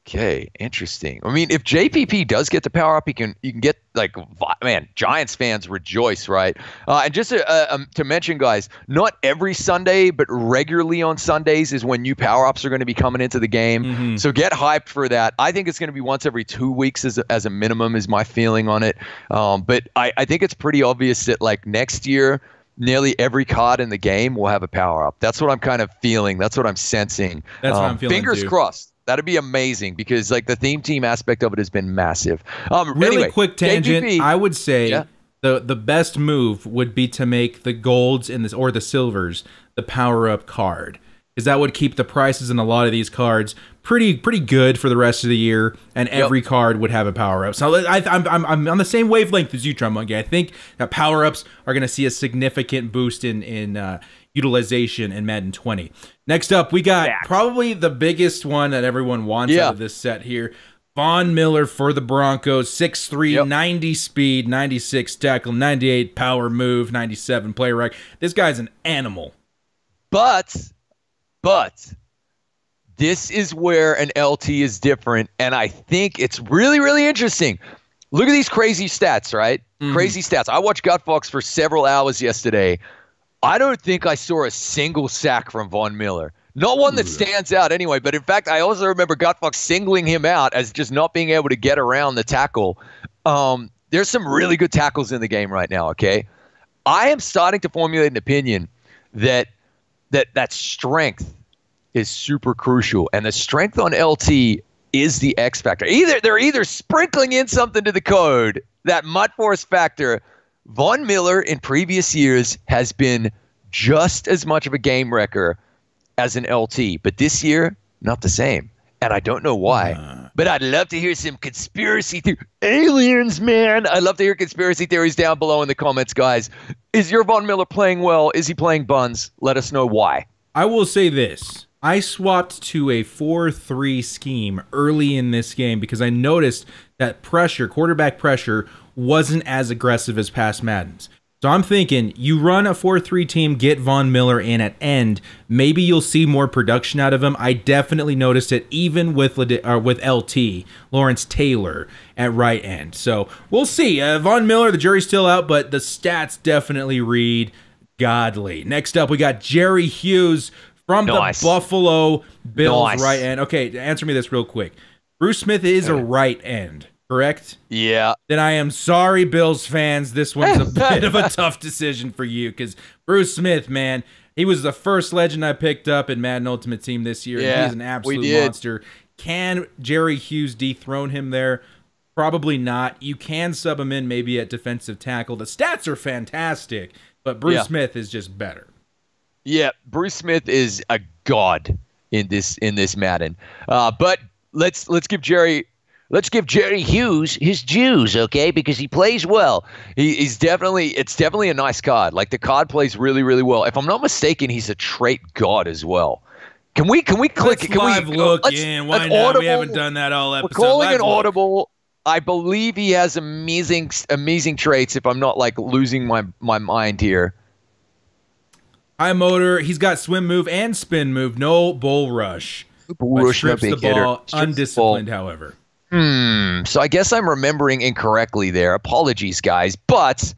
Okay, interesting. I mean, if JPP does get the power up, you can get, like, man, Giants fans rejoice, right? And just to mention, guys, not every Sunday, but regularly on Sundays is when new power ups are going to be coming into the game. So get hyped for that. I think it's going to be once every 2 weeks as a minimum is my feeling on it. But I think it's pretty obvious that, like, next year nearly every card in the game will have a power up. That's what I'm kind of feeling. That's what I'm sensing. That's what I'm feeling. Fingers too. crossed. That'd be amazing because like the theme team aspect of it has been massive. Really anyway, quick tangent. JPP, I would say yeah. the best move would be to make the golds in this or the silvers the power up card, because that would keep the prices in a lot of these cards pretty good for the rest of the year, and every card would have a power up. So I'm on the same wavelength as you, Trumpetmonkey. I think that power ups are going to see a significant boost in utilization in Madden 20. Next up, we got probably the biggest one that everyone wants out of this set here. Von Miller for the Broncos, 6'3", 90 speed, 96 tackle, 98 power move, 97 play rec. This guy's an animal. But this is where an LT is different, and I think it's really, really interesting. Look at these crazy stats, right? Crazy stats. I watched Gutfox for several hours yesterday. I don't think I saw a single sack from Von Miller. Not one that stands out anyway, but in fact, I also remember Gutfox singling him out as just not being able to get around the tackle. There's some really good tackles in the game right now, okay? I am starting to formulate an opinion that strength is super crucial, and the strength on LT is the X factor. They're either sprinkling in something to the code, that MUT force factor. Von Miller in previous years has been just as much of a game wrecker as an LT, but this year, not the same. And I don't know why. But I'd love to hear some conspiracy theories. Aliens, man. I'd love to hear conspiracy theories down below in the comments, guys. Is your Von Miller playing well? Is he playing buns? Let us know why. I will say this. I swapped to a 4-3 scheme early in this game because I noticed that quarterback pressure, wasn't as aggressive as past Maddens. So I'm thinking you run a 4-3 team, get Von Miller in at end, maybe you'll see more production out of him. I definitely noticed it even with LT, Lawrence Taylor at right end. So we'll see. Von Miller, the jury's still out, but the stats definitely read godly. Next up, we got Jerry Hughes from the Buffalo Bills right end. Okay, answer me this real quick. Bruce Smith is a right end, correct? Yeah. Then I am sorry, Bills fans. This one's a bit of a tough decision for you because Bruce Smith, man, he was the first legend I picked up in Madden Ultimate Team this year. Yeah, and he's an absolute monster. Can Jerry Hughes dethrone him there? Probably not. You can sub him in maybe at defensive tackle. The stats are fantastic, but Bruce Smith is just better. Yeah, Bruce Smith is a god in this Madden. But let's give Jerry Hughes his dues, okay? Because he plays well. It's definitely a nice card. Like the card plays really, really well. If I'm not mistaken, he's a trait god as well. Can we click? Let's look in. Why not? We haven't done that all episode. We're calling an audible. I believe he has amazing traits. If I'm not like losing my mind here. High motor. He's got swim move and spin move. No bull rush. Strips the ball. Undisciplined, however. So I guess I'm remembering incorrectly there. Apologies, guys. But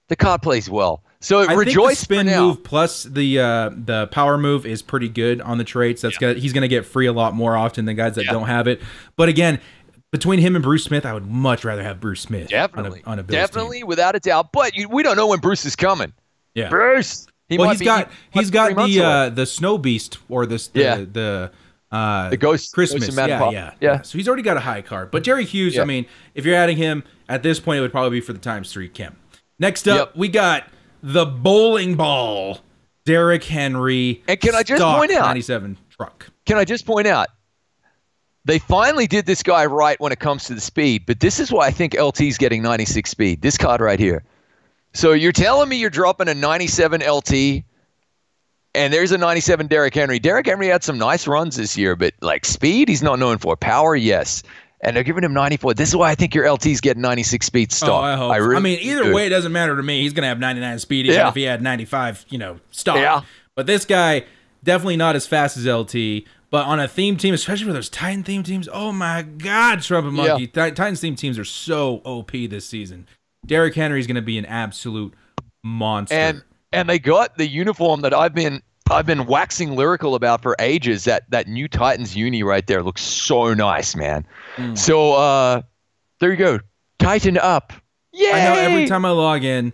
the card plays well. So I rejoice think the spin for now. move plus the power move is pretty good on the traits. He's gonna get free a lot more often than guys that don't have it. But again, between him and Bruce Smith, I would much rather have Bruce Smith. Definitely, on a Bills team. Without a doubt. But we don't know when Bruce is coming. Yeah, Bruce. He's got the Snow Beast or the Ghost Christmas. Yeah. So he's already got a high card. But Jerry Hughes, I mean, if you're adding him at this point, it would probably be for the ×3 Kim. Next up, we got the bowling ball, Derrick Henry. And can I just point out 97 truck? Can I just point out they finally did this guy right when it comes to the speed, but this is why I think LT's getting 96 speed. This card right here. So you're telling me you're dropping a 97 LT, and there's a 97 Derrick Henry. Derrick Henry had some nice runs this year, but like speed, he's not known for. Power, yes. And they're giving him 94. This is why I think your LT's getting 96 speed stock. I hope. I mean, either way, it doesn't matter to me. He's going to have 99 speed even if he had 95, stock. Yeah. But this guy, definitely not as fast as LT. But on a theme team, especially for those Titan theme teams, oh my God, Trumpetmonkey. Titans theme teams are so OP this season. Derrick Henry is going to be an absolute monster. And they got the uniform that I've been waxing lyrical about for ages. That new Titans uni right there looks so nice, man. So there you go. Tighten up. Yay! I know every time I log in,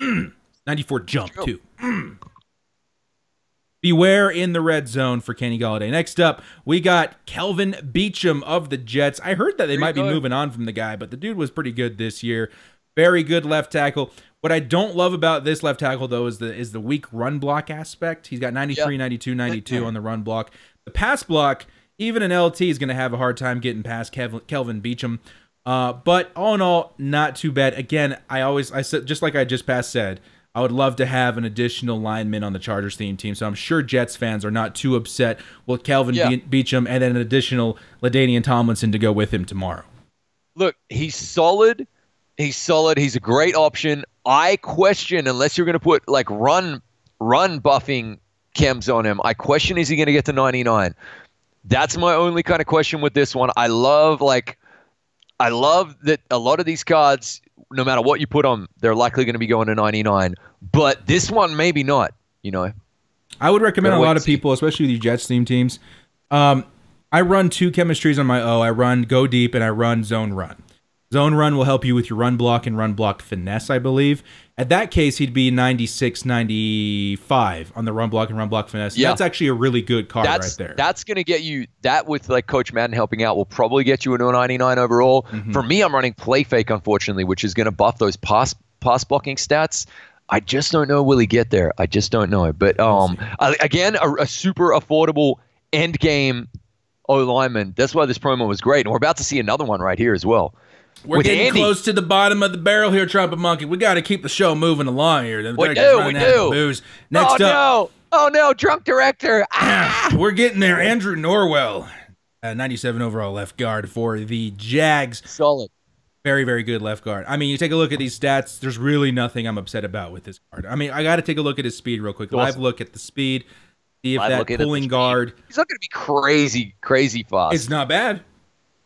94 jump, too. Beware in the red zone for Kenny Golladay. Next up, we got Kelvin Beachum of the Jets. I heard that they might be moving on from the guy, but the dude was pretty good this year. Very good left tackle. What I don't love about this left tackle, though, is the weak run block aspect. He's got 93, 92, 92 on the run block. The pass block, even an LT is going to have a hard time getting past Kelvin Beachum. But all in all, not too bad. Again, I said, just like I just said, I would love to have an additional lineman on the Chargers theme team. So I'm sure Jets fans are not too upset with Kelvin Beachum and then an additional LaDainian Tomlinson to go with him tomorrow. Look, he's solid. He's solid. He's a great option. I question, unless you're going to put like run buffing chems on him, I question, is he going to get to 99? That's my only kind of question with this one. I love that a lot of these cards, no matter what you put on, they're likely going to be going to 99. But this one, maybe not, you know. I would recommend a lot of people, especially the Jets theme teams. I run 2 chemistries on my O. I run Go Deep and I run Zone Run. Zone Run will help you with your run block and run block finesse, I believe. At that case, he'd be 96, 95 on the run block and run block finesse. Yeah. That's actually a really good card right there. That's going to get you, that with like Coach Madden helping out, will probably get you a 99 overall. For me, I'm running Play Fake, unfortunately, which is going to buff those pass blocking stats. I just don't know, will he get there? I just don't know. But again, a super affordable end game O-lineman. That's why this promo was great. And we're about to see another one right here as well. We're getting close to the bottom of the barrel here, Trumpetmonkey. We got to keep the show moving along here. We do. Booze. Next up. Oh, no, drunk director. We're getting there. Andrew Norwell, 97 overall left guard for the Jags. Solid. Very, very good left guard. I mean, you take a look at these stats, there's really nothing I'm upset about with this card. I mean, I got to take a look at his speed real quick. Live look at the speed. See if that pulling guard. He's not going to be crazy, crazy fast. It's not bad.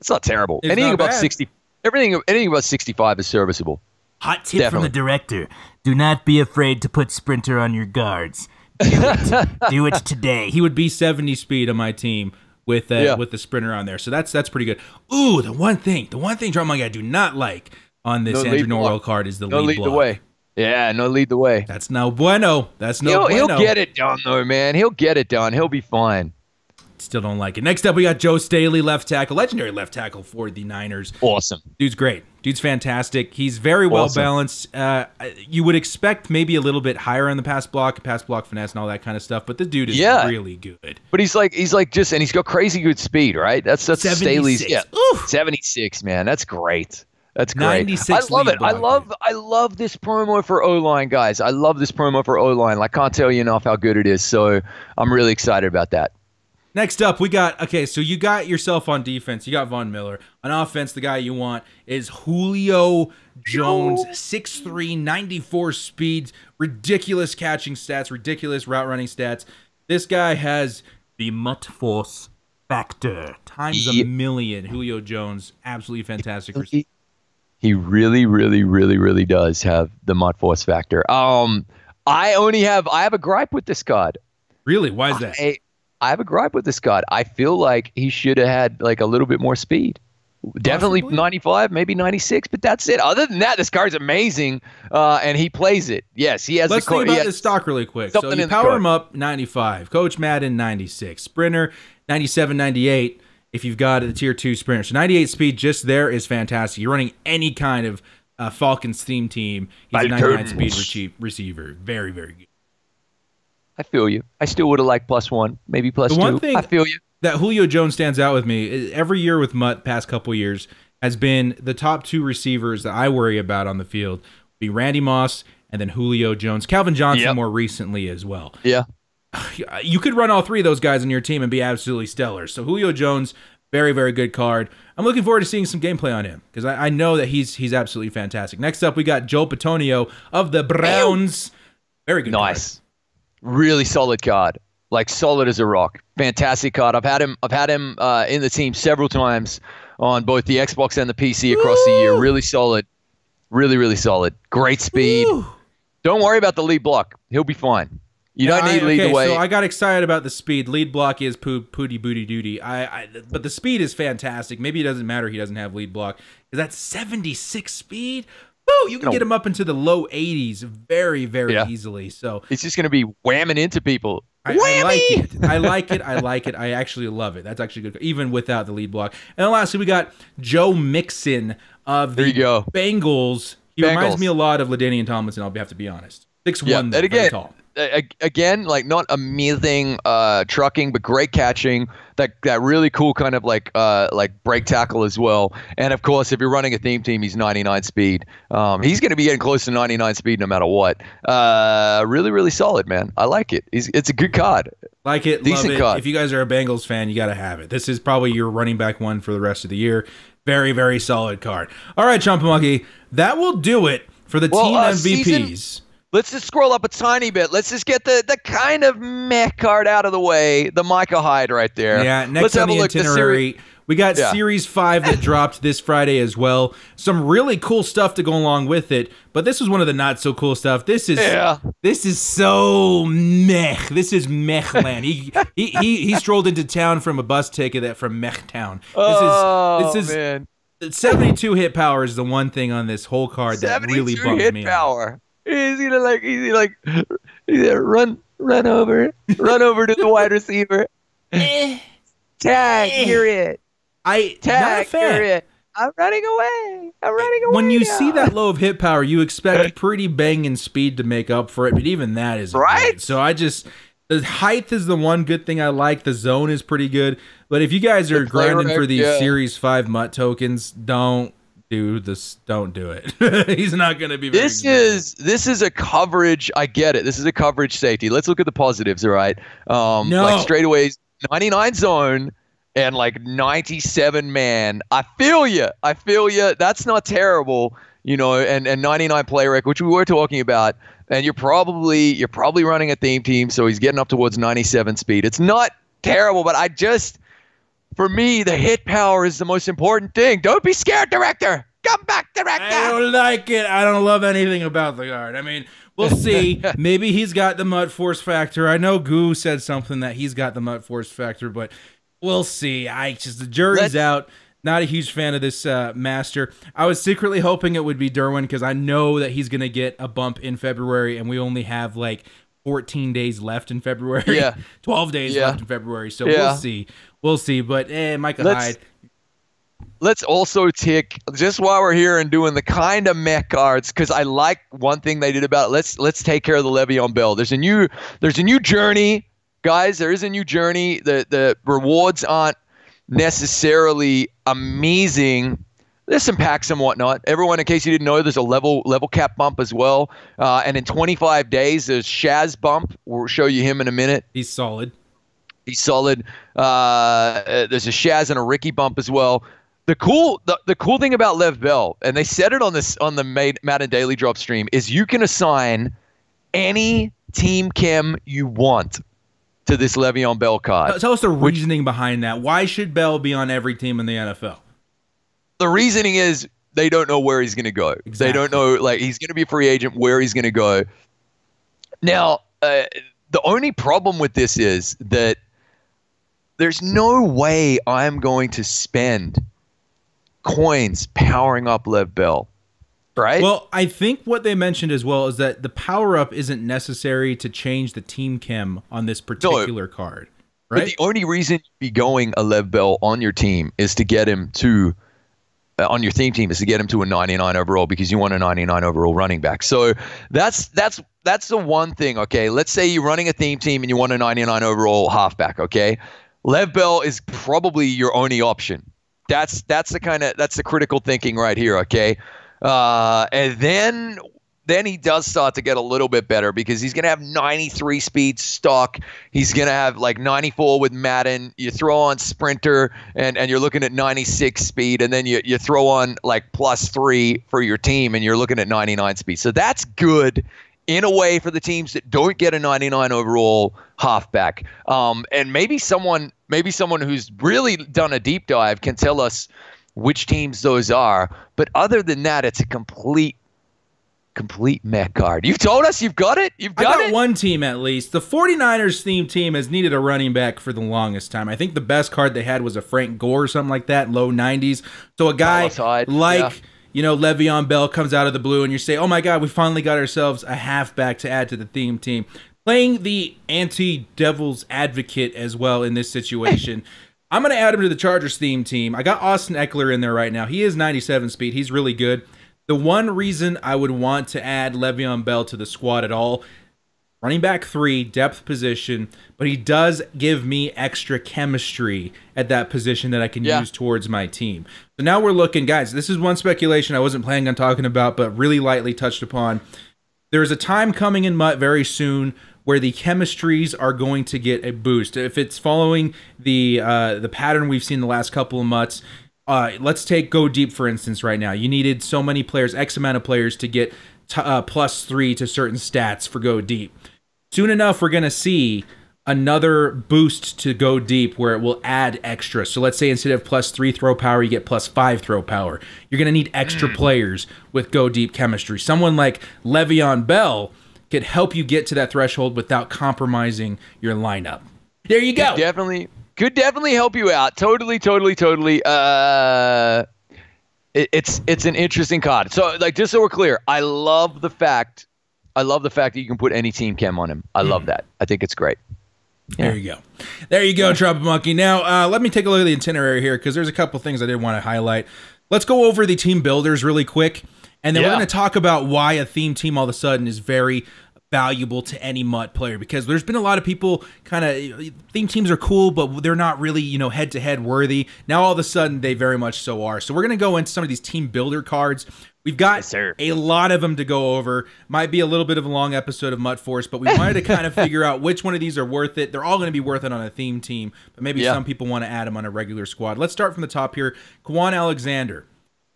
It's not terrible. Anything about 60. Anything about 65 is serviceable. Hot tip from the director. Do not be afraid to put Sprinter on your guards. Do it. Do it today. He would be 70 speed on my team with the Sprinter on there. So that's pretty good. Ooh, the one thing Trumpetmonkey I do not like on this Andrew Norwell card is the lead block. The way. Yeah, no lead the way. That's no bueno. That's no bueno. He'll get it done, though, man. He'll get it done. He'll be fine. Still don't like it. Next up, we got Joe Staley, left tackle. Legendary left tackle for the Niners. Awesome. Dude's great. Dude's fantastic. He's very well balanced. You would expect maybe a little bit higher on the pass block finesse and all that kind of stuff, but the dude is really good. But he's just, and he's got crazy good speed, right? That's 76. Staley's. Yeah. Ooh. 76, man. That's great. That's great. 96 I love it. I love this promo for O-line, guys. I love this promo for O-line. I can't tell you enough how good it is. So I'm really excited about that. Next up, we got, so you got yourself on defense. You got Von Miller. On offense, the guy you want is Julio Jones, 6'3", 94 speed, ridiculous catching stats, ridiculous route running stats. This guy has the MUT force factor times a million. Julio Jones, absolutely fantastic. He really, really, really, really does have the MUT force factor. I have a gripe with this card. Really? Why is that? I have a gripe with this card. I feel like he should have had like a little bit more speed. Definitely 95, maybe 96, but that's it. Other than that, this card's amazing, and he plays it. Yes, he has. Let's think about his stock really quick. So you power him up 95, Coach Madden 96, Sprinter 97, 98. If you've got a tier 2 Sprinter, so 98 speed just there is fantastic. You're running any kind of Falcons theme team. He's a 99 speed receiver. Very, very good. I feel you. I still would have liked +1, maybe +2. One thing I feel you. That Julio Jones stands out with me every year with Mutt past couple years has been the top 2 receivers that I worry about on the field be Randy Moss and then Julio Jones. Calvin Johnson more recently as well. Yeah. You could run all 3 of those guys on your team and be absolutely stellar. So Julio Jones, very, very good card. I'm looking forward to seeing some gameplay on him because I know that he's absolutely fantastic. Next up, we got Joe Petonio of the Browns. Very good card. Really solid card. Like solid as a rock. Fantastic card. I've had him in the team several times on both the Xbox and the PC across the year. Really solid. Really, really solid. Great speed. Don't worry about the lead block. He'll be fine. You don't need lead the way. So I got excited about the speed. Lead block is pooty booty duty. But the speed is fantastic. Maybe it doesn't matter he doesn't have lead block. Is that 76 speed? Woo, you can get him up into the low 80s very, very easily. So it's just going to be whamming into people. I like it. I like it. I like it. I actually love it. That's actually good, even without the lead block. And then lastly, we got Joe Mixon of the Bengals. He reminds me a lot of LaDainian Tomlinson, I'll have to be honest. 6'1", very tall. Again, like not amazing trucking, but great catching. That really cool kind of like break tackle as well. And of course, if you're running a theme team, he's 99 speed. He's going to be getting close to 99 speed no matter what. Really, really solid, man. I like it. It's a good card. Like it, decent love it. Card. If you guys are a Bengals fan, you got to have it. This is probably your running back one for the rest of the year. Very, very solid card. All right, Trumpetmonkey, that will do it for the team MVPs. Let's just scroll up a tiny bit. Let's just get the kind of meh card out of the way. The Micah Hyde right there. Yeah, next on the itinerary, we got Series 5 that dropped this Friday as well. Some really cool stuff to go along with it, but this was one of the not so cool stuff. This is so meh. This is meh land. He strolled into town from a bus ticket from Mech Town. This is man. 72 hit power is the one thing on this whole card that really bummed me out. He's gonna run over to the wide receiver. Tag, you're it. Tag, you're it. I'm running away. When you see that low of hit power, you expect pretty banging speed to make up for it, but even that isn't good. So the height is the one good thing I like. The zone is pretty good, but if you guys are grinding for these Series 5 MUT tokens, don't do it. He's not going to be very This is a coverage. I get it. This is a coverage safety. Let's look at the positives, all right? Like straightaways, 99 zone and like 97 man. I feel you. That's not terrible, and 99 play rec, which we were talking about. And you're probably running a theme team, so he's getting up towards 97 speed. It's not terrible, but for me, the hit power is the most important thing. Don't be scared, director. Come back, director. I don't like it. I don't love anything about the card. I mean, we'll see. Maybe he's got the MUT force factor. I know Goo said something that he's got the MUT force factor, but we'll see. The jury's out. Not a huge fan of this master. I was secretly hoping it would be Derwin because I know that he's going to get a bump in February, and we only have like 14 days left in February. 12 days left in February. So we'll see. We'll see. But Micah Hyde. Let's also tick, just while we're here and doing the kind of meh cards, because I like one thing they did about it. Let's take care of the Le'Veon Bell. There's a new journey, guys. There is a new journey. The rewards aren't necessarily amazing. There's some packs and whatnot. Everyone, in case you didn't know, there's a level cap bump as well. And in 25 days, there's Shaz bump. We'll show you him in a minute. He's solid. There's a Shaz and a Ricky bump as well. The cool thing about Lev Bell, and they said it on the Madden Daily Drop stream, is you can assign any team chem you want to this Le'Veon Bell card. Tell us the reasoning behind that. Why should Bell be on every team in the NFL? The reasoning is they don't know where he's going to go. Exactly. They don't know, he's going to be a free agent, where he's going to go. Now, the only problem with this is that there's no way I'm going to spend coins powering up Lev Bell, right? Well, I think what they mentioned as well is that the power-up isn't necessary to change the team chem on this particular card, right? But the only reason you'd be going a Lev Bell on your team is to get him to on your theme team is to get him to a 99 overall, because you want a 99 overall running back. So that's the one thing, okay? Let's say you're running a theme team and you want a 99 overall halfback, okay? Lev Bell is probably your only option. That's the critical thinking right here, okay? And then he does start to get a little bit better, because he's going to have 93 speed stock. He's going to have like 94 with Madden. You throw on Sprinter and you're looking at 96 speed, and then you throw on like +3 for your team and you're looking at 99 speed. So that's good in a way for the teams that don't get a 99 overall halfback. And maybe someone who's really done a deep dive can tell us which teams those are. But other than that, it's a complete meh card. You've told us you've got it. I got one team at least. The 49ers theme team has needed a running back for the longest time. I think the best card they had was a Frank Gore or something like that, low 90s. So a guy Le'Veon Bell comes out of the blue and you say, oh my God, we finally got ourselves a halfback to add to the theme team. Playing the anti-devil's advocate as well in this situation. I'm going to add him to the Chargers theme team. I got Austin Eckler in there right now. He is 97 speed. He's really good. The one reason I would want to add Le'Veon Bell to the squad at all, running back 3, depth position, but he does give me extra chemistry at that position that I can use towards my team. So now we're looking, guys, this is one speculation I wasn't planning on talking about, but really lightly touched upon. There's a time coming in MUT very soon where the chemistries are going to get a boost. If it's following the pattern we've seen the last couple of MUTs, let's take Go Deep, for instance, right now. You needed so many players, X amount of players to get +3 to certain stats for Go Deep. Soon enough, we're going to see another boost to Go Deep where it will add extra. So let's say instead of +3 throw power, you get +5 throw power. You're going to need extra players with Go Deep chemistry. Someone like Le'Veon Bell could help you get to that threshold without compromising your lineup. There you go. Could definitely help you out. Totally. It's an interesting card. So, like, just so we're clear, I love the fact that you can put any team chem on him. I love that. I think it's great. Yeah. There you go, Trumpetmonkey. Now, let me take a look at the itinerary here because there's a couple things I did want to highlight. Let's go over the team builders really quick. And then we're going to talk about why a theme team all of a sudden is very valuable to any MUT player, because there's been a lot of people theme teams are cool, but they're not really, head-to-head worthy. Now, all of a sudden, they very much so are. So we're going to go into some of these team builder cards. We've got a lot of them to go over. Might be a little bit of a long episode of MUT Force, but we wanted to kind of figure out which one of these are worth it. They're all going to be worth it on a theme team, but maybe some people want to add them on a regular squad. Let's start from the top here. Kwon Alexander.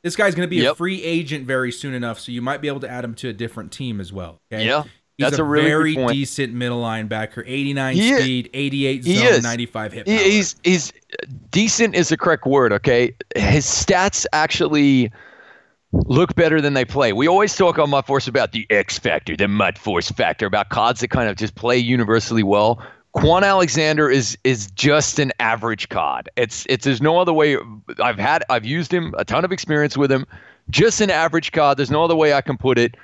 This guy's going to be a free agent very soon enough, so you might be able to add him to a different team as well. Okay? Yeah, he's a really very good point. Decent middle linebacker, 89 speed, 88 zone, 95 hit power. He's decent is the correct word, okay? His stats actually look better than they play. We always talk on MUT Force about the X factor, the MUT Force factor, about cards that kind of just play universally well. Kwon Alexander is just an average card. It's there's no other way. I've used him, a ton of experience with him. Just an average card. There's no other way I can put it.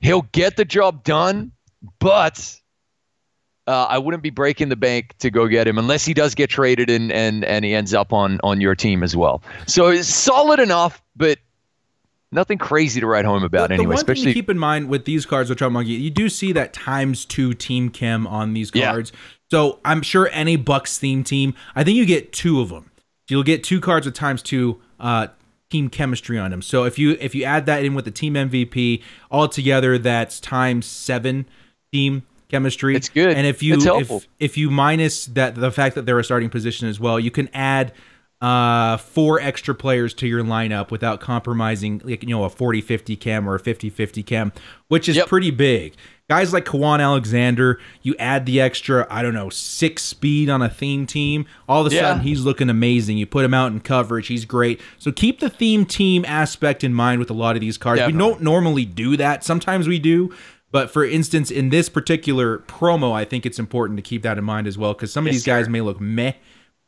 He'll get the job done, but I wouldn't be breaking the bank to go get him unless he does get traded and he ends up on your team as well. So it's solid enough, but nothing crazy to write home about anyway. The one especially thing to keep in mind with these cards with Trumpetmonkey, you do see that ×2 team chem on these cards. Yeah. So I'm sure any Bucks theme team, I think you get 2 of them. You'll get 2 cards with ×2 team chemistry on them. So if you add that in with the team MVP, altogether that's ×7 team chemistry. It's good. And if you minus the fact that they're a starting position as well, you can add 4 extra players to your lineup without compromising, a 40-50 chem or a 50-50 chem, which is pretty big. Guys like Kwon Alexander, you add the extra, 6 speed on a theme team, all of a sudden he's looking amazing. You put him out in coverage, he's great. So keep the theme team aspect in mind with a lot of these cards. We don't normally do that. Sometimes we do. But for instance, in this particular promo, I think it's important to keep that in mind as well, because some of these guys may look meh,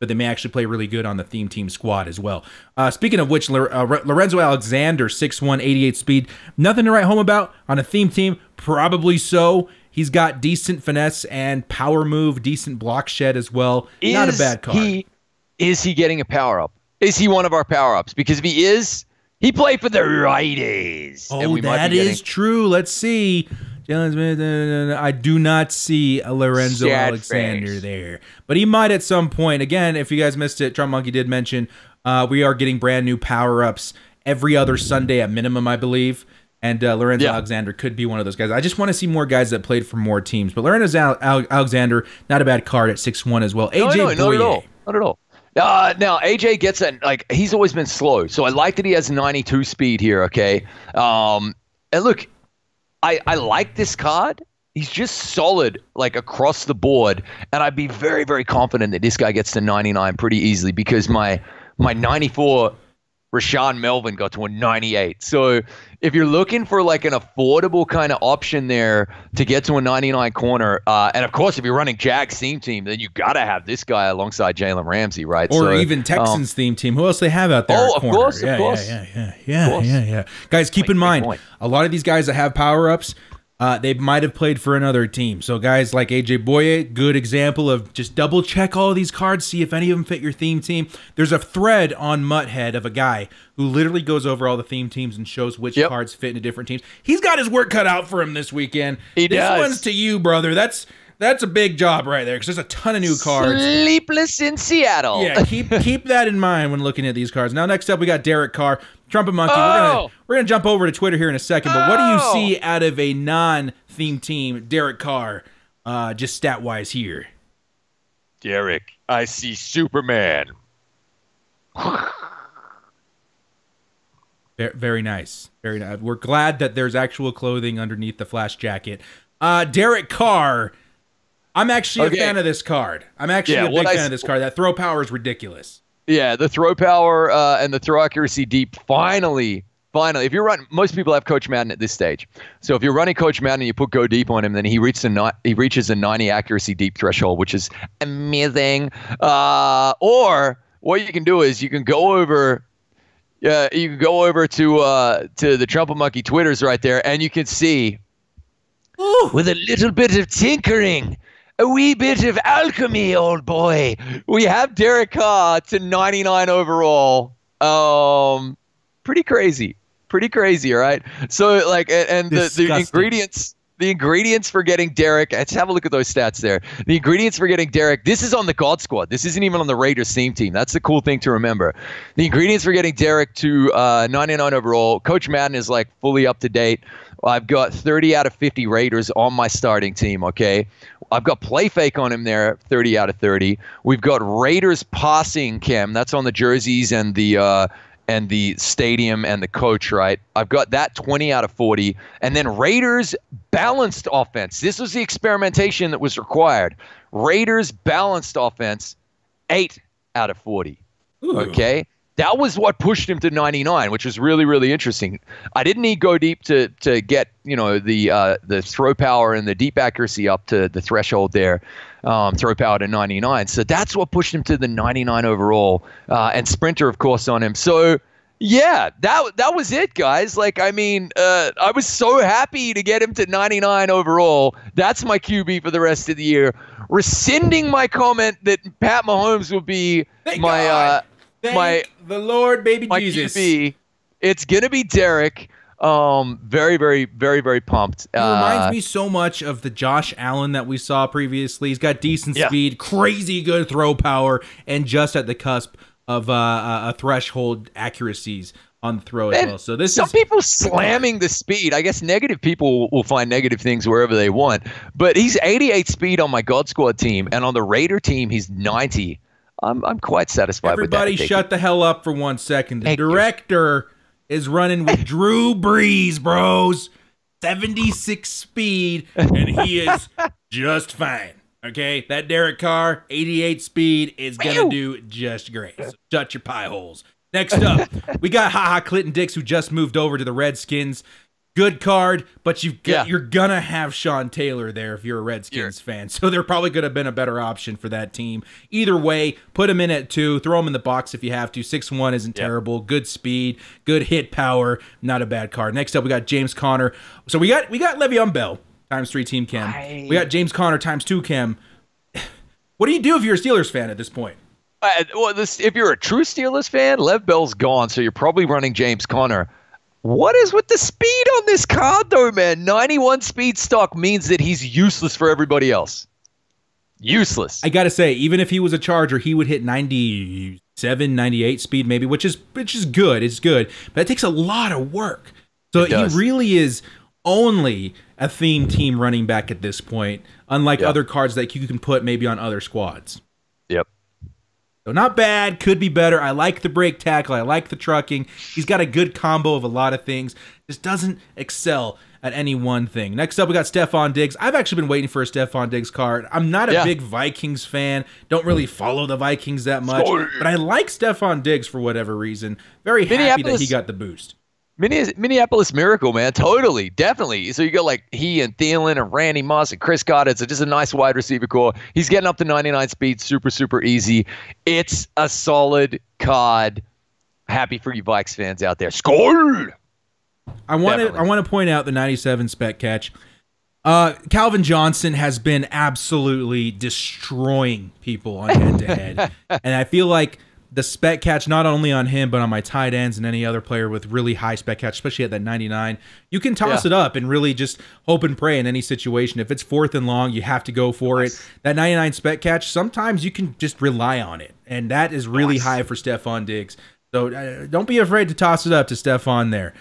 but they may actually play really good on the theme team squad as well. Speaking of which, Lorenzo Alexander, 6'1", 88 speed. Nothing to write home about on a theme team? Probably so. He's got decent finesse and power move, decent block shed as well. Not a bad card. Is he getting a power-up? Is he one of our power-ups? Because if he is, he played for the Raiders. Oh, that is true. Let's see. Jalen Smith, I do not see a Lorenzo Alexander there. But he might at some point. Again, if you guys missed it, Trumpetmonkey did mention we are getting brand new power-ups every other Sunday at minimum, I believe. And Lorenzo Alexander could be one of those guys. I just want to see more guys that played for more teams. But Lorenzo Alexander, not a bad card at 6'1" as well. AJ Boye. Not at all. Now, AJ gets that, he's always been slow. So I like that he has 92 speed here, okay? And look, I like this card. He's just solid, across the board. And I'd be very, very confident that this guy gets to 99 pretty easily because my 94 Rashawn Melvin got to a 98. So if you're looking for like an affordable kind of option there to get to a 99 corner, and of course if you're running Jags theme team, then you got to have this guy alongside Jalen Ramsey, right? Or even Texans theme team. Who else they have out there? Oh, of course. Yeah. Guys, keep in mind, a lot of these guys that have power-ups, they might have played for another team. So guys like AJ Boye, good example of just double check all of these cards, see if any of them fit your theme team. There's a thread on MUT of a guy who literally goes over all the theme teams and shows which cards fit into different teams. He's got his work cut out for him this weekend. This one's to you, brother. That's a big job right there, because there's a ton of new cards. Sleepless in Seattle. Yeah, keep that in mind when looking at these cards. Now, next up, we got Derek Carr, Trumpetmonkey. We're gonna jump over to Twitter here in a second, but what do you see out of a non-theme team, Derek Carr, just stat-wise here? Derek, I see Superman. Very nice. Very nice. We're glad that there's actual clothing underneath the flash jacket. Derek Carr, I'm actually a fan of this card. I'm actually a big fan of this card. That throw power is ridiculous. Yeah, the throw power and the throw accuracy deep. Finally, if you're running, most people have Coach Madden at this stage. So if you're running Coach Madden and you put go deep on him, then he reaches a 90 accuracy deep threshold, which is amazing. Or what you can do is you can go over. You can go over to the Trumpetmonkey Twitters right there, and you can see. Ooh. With a little bit of tinkering, a wee bit of alchemy, old boy, we have Derek Carr to 99 overall. Pretty crazy, all right? So, like, and the ingredients for getting Derek, let's have a look at those stats there. The ingredients for getting Derek, this is on the God Squad. This isn't even on the Raiders theme team. That's the cool thing to remember. The ingredients for getting Derek to 99 overall, Coach Madden is, like, fully up to date. I've got 30 out of 50 Raiders on my starting team, okay? I've got play fake on him there, 30 out of 30. We've got Raiders passing chem. That's on the jerseys and the stadium and the coach, right? I've got that 20 out of 40. And then Raiders balanced offense. This was the experimentation that was required. Raiders balanced offense, 8 out of 40. Ooh. Okay? That was what pushed him to 99, which was really, really interesting. I didn't need go deep to get, the throw power and the deep accuracy up to the threshold there, throw power to 99. So that's what pushed him to the 99 overall, and sprinter, of course, on him. So, yeah, that was it, guys. Like, I mean, I was so happy to get him to 99 overall. That's my QB for the rest of the year. Rescinding my comment that Pat Mahomes will be Thank the Lord, baby Jesus. QB. It's gonna be Derek. Very, very, very, very pumped. He reminds me so much of the Josh Allen that we saw previously. He's got decent speed, crazy good throw power, and just at the cusp of a threshold accuracies on the throw as well. So some people slamming the speed. I guess negative people will find negative things wherever they want. But he's 88 speed on my God Squad team, and on the Raider team, he's 90. I'm quite satisfied with that. Everybody shut the hell up for 1 second. The director is running with Drew Brees, bros. 76 speed, and he is just fine. Okay? That Derek Carr, 88 speed, is going to do just great. So shut your pie holes. Next up, we got Clinton Dix, who just moved over to the Redskins. Good card, but you're going to have Sean Taylor there if you're a Redskins fan. So there probably could have been a better option for that team. Either way, put him in at 2. Throw him in the box if you have to. 6'1" isn't terrible. Good speed, good hit power. Not a bad card. Next up, we got James Conner. So we got Le'Veon Bell, ×3 team chem. We got James Conner, ×2 chem. What do you do if you're a Steelers fan at this point? If you're a true Steelers fan, Lev Bell's gone, so you're probably running James Conner. What is with the speed on this card, though, man? 91 speed stock means that he's useless for everybody else. Useless. I got to say, even if he was a Charger, he would hit 97, 98 speed maybe, which is good. It's good. But it takes a lot of work. So he really is only a theme team running back at this point, unlike other cards that you can put maybe on other squads. Yep. So not bad, could be better. I like the break tackle. I like the trucking. He's got a good combo of a lot of things. Just doesn't excel at any one thing. Next up, we got Stephon Diggs. I've actually been waiting for a Stephon Diggs card. I'm not a big Vikings fan. Don't really follow the Vikings that much. But I like Stephon Diggs for whatever reason. Very happy that he got the boost. Minneapolis Miracle, man. Totally. Definitely. So you got like he and Thielen and Randy Moss and Chris Goddard. So just a nice wide receiver core. He's getting up to 99 speed. Super, super easy. It's a solid card. Happy for you Vikes fans out there. Score! I want to point out the 97 spec catch. Calvin Johnson has been absolutely destroying people on head-to-head. And I feel like the spec catch, not only on him, but on my tight ends and any other player with really high spec catch, especially at that 99, you can toss it up and really just hope and pray in any situation. If it's 4th and long, you have to go for it. That 99 spec catch, sometimes you can just rely on it. And that is really high for Stephon Diggs. So don't be afraid to toss it up to Stephon there.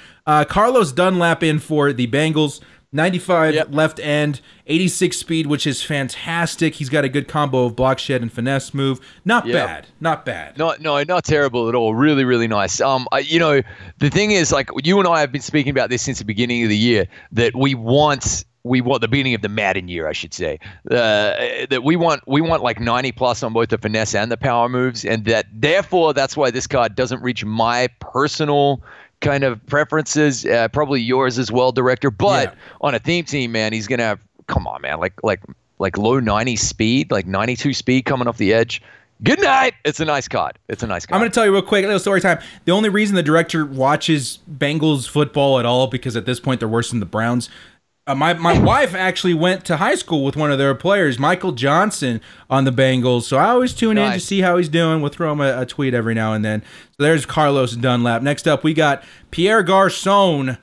Carlos Dunlap in for the Bengals. 95 left end, 86 speed, which is fantastic. He's got a good combo of block shed and finesse move. Not bad. Not bad. No, not terrible at all. Really, really nice. You know, the thing is, like, you and I have been speaking about this since the beginning of the year, that we want the beginning of the Madden year, I should say, that we want like 90 plus on both the finesse and the power moves, and therefore that's why this card doesn't reach my personal kind of preferences, probably yours as well, Director. But on a theme team, man, he's gonna have, come on, man, like low 90 speed, like 92 speed coming off the edge. Good night. It's a nice card. I'm going to tell you real quick, a little story time. The only reason the Director watches Bengals football at all, because at this point they're worse than the Browns. My wife actually went to high school with one of their players, Michael Johnson, on the Bengals. So I always tune in to see how he's doing. We'll throw him a tweet every now and then. So there's Carlos Dunlap. Next up, we got Pierre Garçon.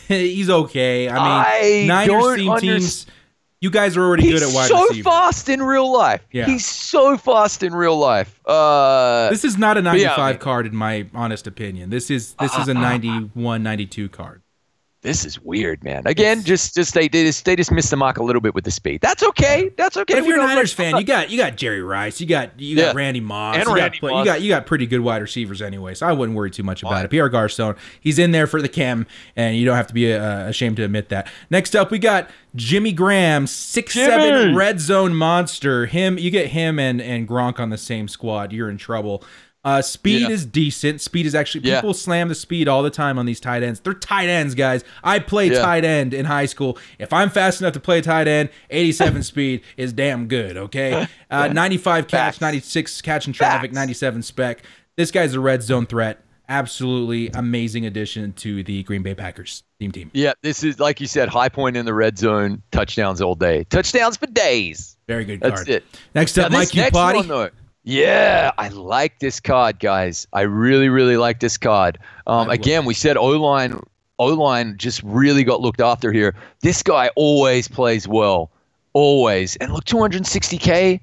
He's okay. I mean, Niners teams, you guys are already good at wide receiver. He's so fast in real life. Yeah. He's so fast in real life. This is not a 95 card in my honest opinion. This is a 91, 92 card. This is weird, man. Again, just they just missed the mark a little bit with the speed. That's okay. That's okay. But if you're a Niners fan, you got Jerry Rice, you got Randy Moss, you got pretty good wide receivers anyway. So I wouldn't worry too much about it. Pierre Garçon, he's in there for the chem, and you don't have to be ashamed to admit that. Next up, we got Jimmy Graham, 6'7" red zone monster. You get him and Gronk on the same squad, you're in trouble. Speed is decent. Speed is actually, people slam the speed all the time on these tight ends. They're tight ends, guys. I played tight end in high school. If I'm fast enough to play tight end, 87 speed is damn good, okay? 95 catch, 96 catch in traffic, 97 spec. This guy's a red zone threat. Absolutely amazing addition to the Green Bay Packers team. Yeah, this is, like you said, high point in the red zone. Touchdowns all day. Touchdowns for days. Very good card. That's it. Next up, Mike Upati. Yeah, I like this card, guys. I really, really like this card. Again, we said O-line just really got looked after here. This guy always plays well, always. And look, 260K.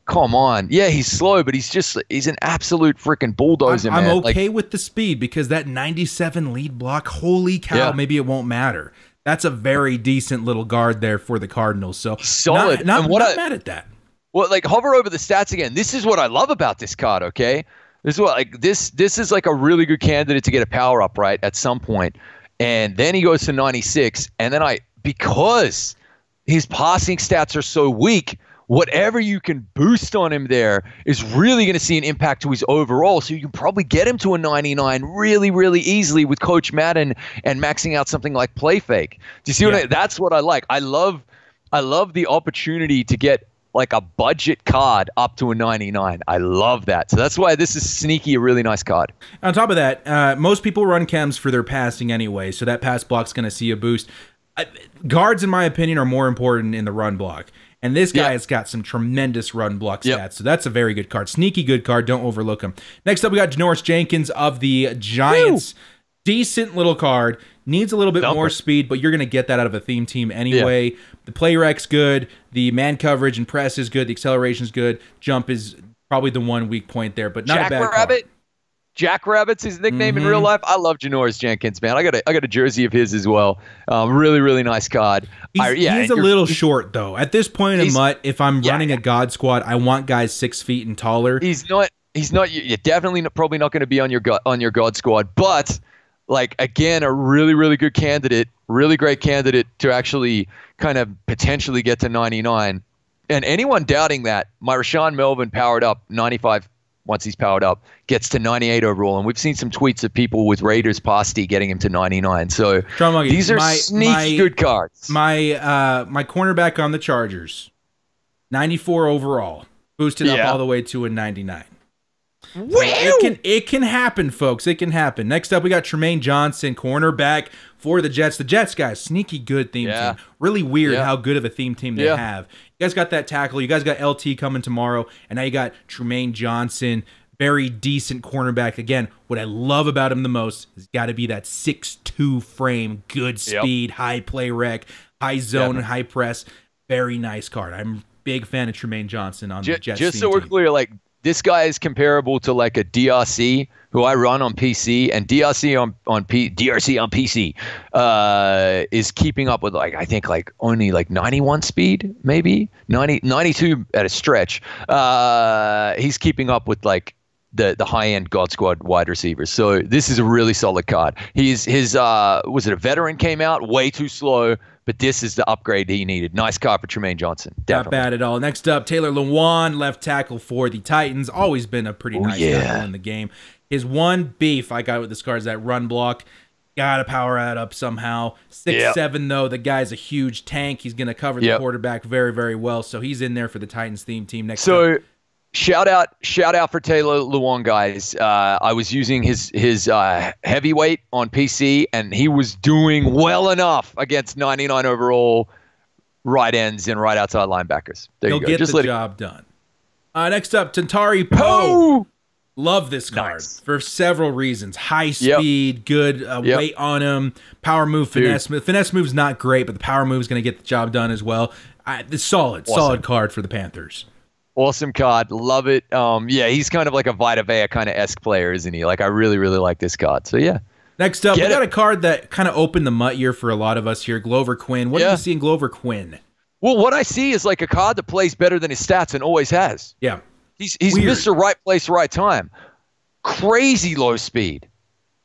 Come on. Yeah, he's slow, but he's an absolute freaking bulldozer, man. I'm okay with the speed because that 97 lead block, holy cow, maybe it won't matter. That's a very decent little guard there for the Cardinals. So solid. Not mad at that. Well, like, hover over the stats again. This is what I love about this card, okay? This is what, like, this is like a really good candidate to get a power up, right, at some point. And then he goes to 96, and then because his passing stats are so weak, whatever you can boost on him there is really going to see an impact to his overall. So you can probably get him to a 99 really, really easily with Coach Madden and maxing out something like play fake. Do you see what I mean? That's what I like. I love the opportunity to get like a budget card up to a 99. I love that. So that's why this is sneaky a really nice card. On top of that, most people run chems for their passing anyway, so that pass block's going to see a boost. Guards, in my opinion, are more important in the run block. And this guy has got some tremendous run block stats, so that's a very good card. Sneaky good card. Don't overlook him. Next up, we got Janoris Jenkins of the Giants. Woo! Decent little card. Needs a little bit more speed, but you're going to get that out of a theme team anyway. The play rec's good. The man coverage and press is good. The acceleration is good. Jump is probably the one weak point there, but not a bad card. Jackrabbit's his nickname in real life. I love Janoris Jenkins, man. I got a jersey of his as well. Really, really nice card. He's a little short though. At this point in MUT, if I'm running a God squad, I want guys 6 feet and taller. He's not. You're definitely probably not going to be on your God squad, but like again, a really, really good candidate, really great candidate to actually kind of potentially get to 99. And anyone doubting that, my Rashawn Melvin powered up 95. Once he's powered up, gets to 98 overall. And we've seen some tweets of people with Raiders pasty getting him to 99. So these are sneaky good cards. My cornerback on the Chargers, 94 overall, boosted up all the way to a 99. So it can happen, folks. It can happen. Next up, we got Tremaine Johnson, cornerback for the Jets. The Jets, guys, sneaky good theme team. Really weird how good of a theme team they have. You guys got that tackle. You guys got LT coming tomorrow, and now you got Tremaine Johnson, very decent cornerback. Again, what I love about him the most has got to be that 6'2" frame, good speed, high play rec, high zone, and high press. Very nice card. I'm a big fan of Tremaine Johnson on the Jets Just so we're clear, like, this guy is comparable to like a DRC who I run on PC, and DRC on PC is keeping up with like I think like only like 91 speed, maybe 92 at a stretch. He's keeping up with like the high end God Squad wide receivers. So this is a really solid card. His was it a veteran came out way too slow. But this is the upgrade he needed. Nice card for Tremaine Johnson. Definitely. Not bad at all. Next up, Taylor Lewan, left tackle for the Titans. Always been a pretty nice tackle in the game. His one beef I got with this card is that run block. Got to power that up somehow. 6'7", though. The guy's a huge tank. He's going to cover the quarterback very, very well. So he's in there for the Titans theme team next up. Shout out for Taylor Lewan, guys. I was using his heavyweight on PC, and he was doing well enough against 99 overall right ends and right outside linebackers. There you go. He'll get the job done. Next up, Tantari Poe. Love this card for several reasons. High speed, good weight on him, power move, finesse move. Finesse move's not great, but the power move is going to get the job done as well. It's solid card for the Panthers. Awesome card. Love it. He's kind of like a Vita Vea kind of esque player, isn't he? Like, I really, really like this card. So, yeah. Next up, we got a card that kind of opened the MUT year for a lot of us here, Glover Quinn. What do you see in Glover Quinn? Well, what I see is like a card that plays better than his stats and always has. Yeah. He's Mr. Right Place, Right Time. Crazy low speed.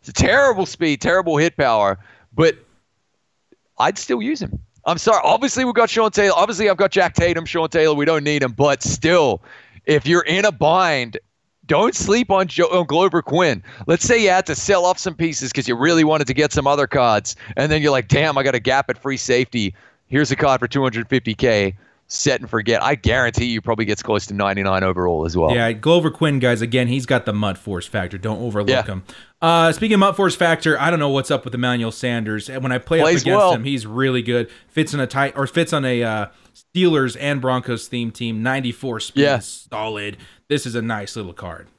It's a terrible speed, terrible hit power, but I'd still use him. I'm sorry. Obviously, we've got Sean Taylor. Obviously, I've got Jack Tatum, Sean Taylor. We don't need him. But still, if you're in a bind, don't sleep on Glover Quinn. Let's say you had to sell off some pieces because you really wanted to get some other cards, and then you're like, damn, I got a gap at free safety. Here's a card for $250K. Set and forget. I guarantee you probably gets close to 99 overall as well. Yeah, Glover Quinn, guys, again, he's got the MUT force factor. Don't overlook him. Speaking of MUT force factor, I don't know what's up with Emmanuel Sanders. When I play up against him, he's really good. Fits on a Steelers and Broncos theme team. 94 speed, solid. This is a nice little card.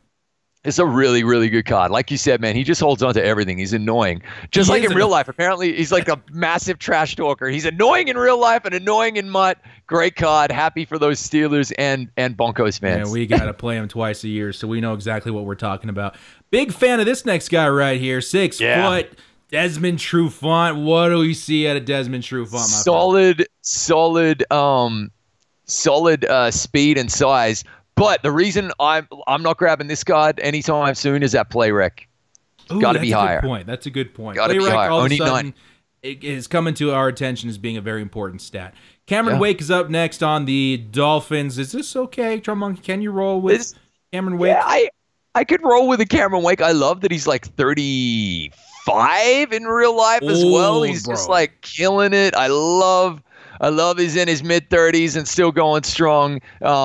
It's a really, really good card. Like you said, man, he just holds on to everything. He's annoying. Just like in real life. Apparently, he's like a massive trash talker. He's annoying in real life and annoying in MUT. Great card. Happy for those Steelers and Broncos fans. Yeah, we got to play him twice a year, so we know exactly what we're talking about. Big fan of this next guy right here. 6 foot, Desmond Trufant. What do we see out of Desmond Trufant, my friend? Solid speed and size. But the reason I'm not grabbing this card anytime soon is that play rec. Got to be higher. That's a good point. Got to be higher. All of a sudden, it is coming to our attention as being a very important stat. Cameron Wake is up next on the Dolphins. Is this okay, Trumpetmonkey? Can you roll with Cameron Wake? Yeah, I could roll with a Cameron Wake. I love that he's like 35 in real life as well. He's just like killing it. I love he's in his mid-30s and still going strong.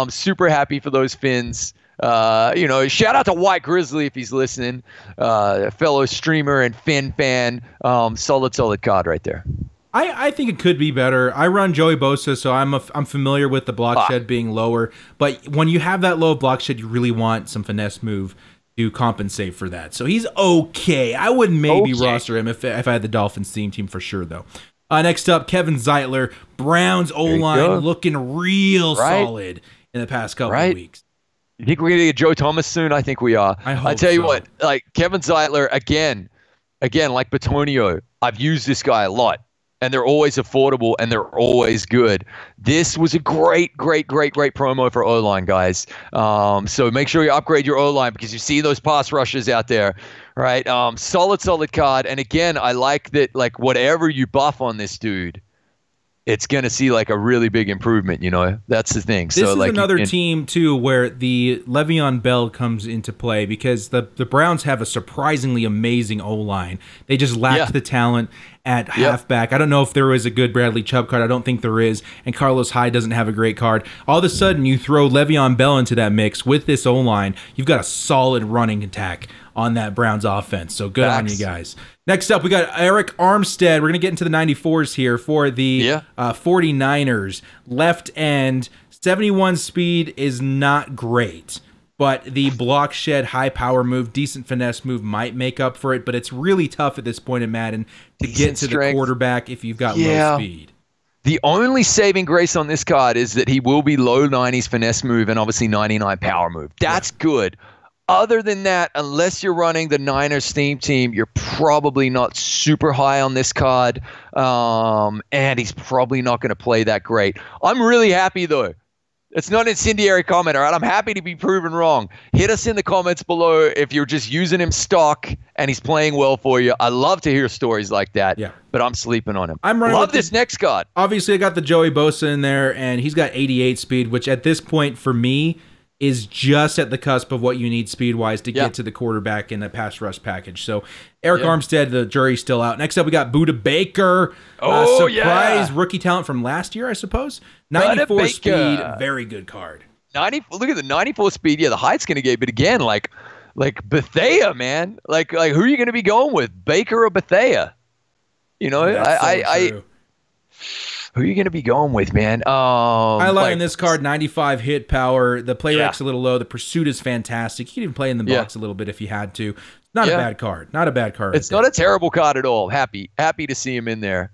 Super happy for those Finns. Shout out to White Grizzly if he's listening. A fellow streamer and Finn fan. Solid card right there. I think it could be better. I run Joey Bosa, so I'm familiar with the block shed being lower. But when you have that low block shed, you really want some finesse move to compensate for that. So he's okay. I would maybe roster him if I had the Dolphins team for sure, though. Next up, Kevin Zeitler. Browns O-line looking real solid in the past couple of weeks. You think we're gonna get Joe Thomas soon? I think we are. I tell you so. what, like Kevin Zeitler again, like Batonio. I've used this guy a lot, and they're always affordable and they're always good. This was a great promo for O-line, guys. So make sure you upgrade your O-line because you see those pass rushes out there, right? Solid card. And again, I like that. Like whatever you buff on this dude, it's going to see like a really big improvement, you know? That's the thing. This so is like another team, too, where the Le'Veon Bell comes into play because the Browns have a surprisingly amazing O-line. They just lacked the talent at halfback. I don't know if there is a good Bradley Chubb card. I don't think there is. And Carlos Hyde doesn't have a great card. All of a sudden, you throw Le'Veon Bell into that mix with this O-line. You've got a solid running attack on that Browns offense. So good on you guys. Next up, we got Eric Armstead. We're going to get into the 94s here for the 49ers. Left end, 71 speed is not great, but the block shed high power move, decent finesse move might make up for it, but it's really tough at this point in Madden to get to the quarterback if you've got low speed. The only saving grace on this card is that he will be low 90s finesse move and obviously 99 power move. That's good. Other than that, unless you're running the Niners theme team, you're probably not super high on this card, and he's probably not going to play that great. I'm really happy, though. It's not an incendiary comment, all right? I'm happy to be proven wrong. Hit us in the comments below if you're just using him stock and he's playing well for you. I love to hear stories like that, but I'm sleeping on him. I'm running love this next card. Obviously, I got the Joey Bosa in there, and he's got 88 speed, which at this point for me is just at the cusp of what you need speed-wise to get to the quarterback in the pass rush package. So Eric Armstead, the jury's still out. Next up, we got Budda Baker. Surprise rookie talent from last year, I suppose. 94 speed, very good card. 90. Look at the 94 speed. Yeah, the height's going to get, but again, like Bethea, man. Like who are you going to be going with, Baker or Bethea? You know, who are you going to be going with, man? Highlight in this card, 95 hit power. The play rate's a little low. The pursuit is fantastic. You can even play in the box a little bit if you had to. Not a bad card. Not a bad card. It's not a terrible card at all. Happy to see him in there.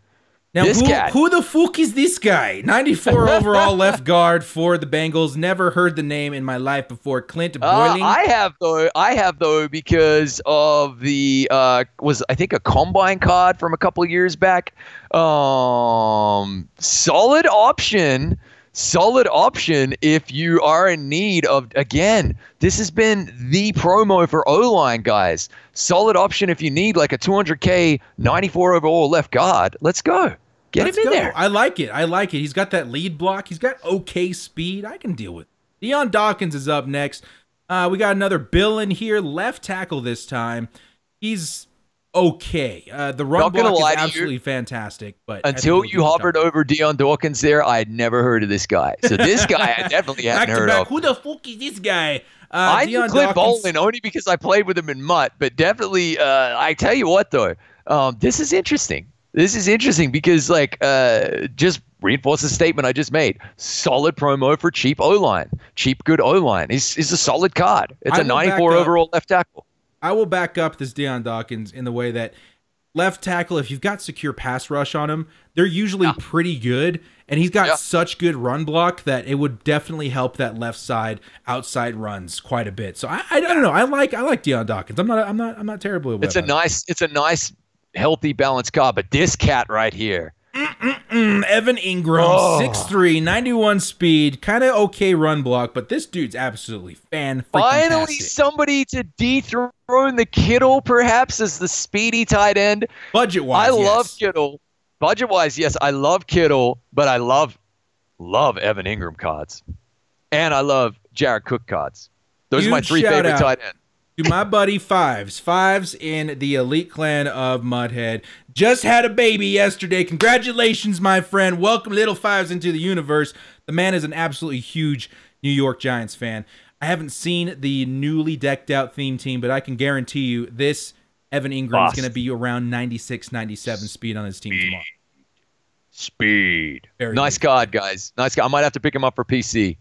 Now, who the fuck is this guy? 94 overall left guard for the Bengals. Never heard the name in my life before. Clint Boyling. I have though because of the was I think a combine card from a couple of years back. Solid option if you are in need of, again, this has been the promo for O-line, guys. Solid option if you need like a 200K 94 overall left guard. Let's go. Get him in there. I like it. He's got that lead block. He's got okay speed. I can deal with it. Deion Dawkins is up next. We got another Bill in here. Left tackle this time. He's okay. The run block is absolutely fantastic. But until you hovered over Deion Dawkins there, I had never heard of this guy. So this guy I definitely hadn't heard of. Who the fuck is this guy? I knew Clint Boyling only because I played with him in MUT. But definitely, I tell you what, though, this is interesting. This is interesting because, like, just reinforces the statement I just made. Solid promo for cheap O-line. Cheap, good O-line. He's a solid card. It's a 94 overall left tackle. I will back up this Deion Dawkins in the way that left tackle, if you've got secure pass rush on him, they're usually pretty good. And he's got such good run block that it would definitely help that left side outside runs quite a bit. So I don't know. I like Deion Dawkins. I'm not terribly aware. It's a nice healthy balanced card, but this cat right here. Evan Ingram, 6'3", 91 speed, kind of okay run block, but this dude's absolutely Finally, somebody to dethrone the Kittle, perhaps, as the speedy tight end. Budget-wise, I love Kittle. Budget-wise, yes, I love Kittle, but I love Evan Ingram cards. And I love Jared Cook cards. Those are my three favorite tight ends. To my buddy Fives in the elite clan of Mudhead. Just had a baby yesterday. Congratulations, my friend. Welcome little Fives into the universe. The man is an absolutely huge New York Giants fan. I haven't seen the newly decked out theme team, but I can guarantee you this Evan Ingram is going to be around 96, 97 speed on his team tomorrow. Speed. Nice card, guys. Nice card. I might have to pick him up for PC.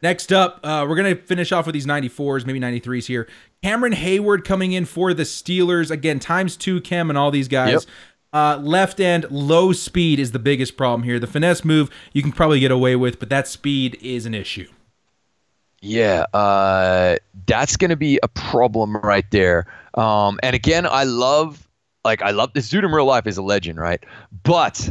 Next up, we're going to finish off with these 94s, maybe 93s here. Cameron Hayward coming in for the Steelers. Again, ×2 Cam and all these guys. Left end, low speed is the biggest problem here. The finesse move you can probably get away with, but that speed is an issue. Yeah, that's going to be a problem right there. And again, I love this dude in real life is a legend, right? But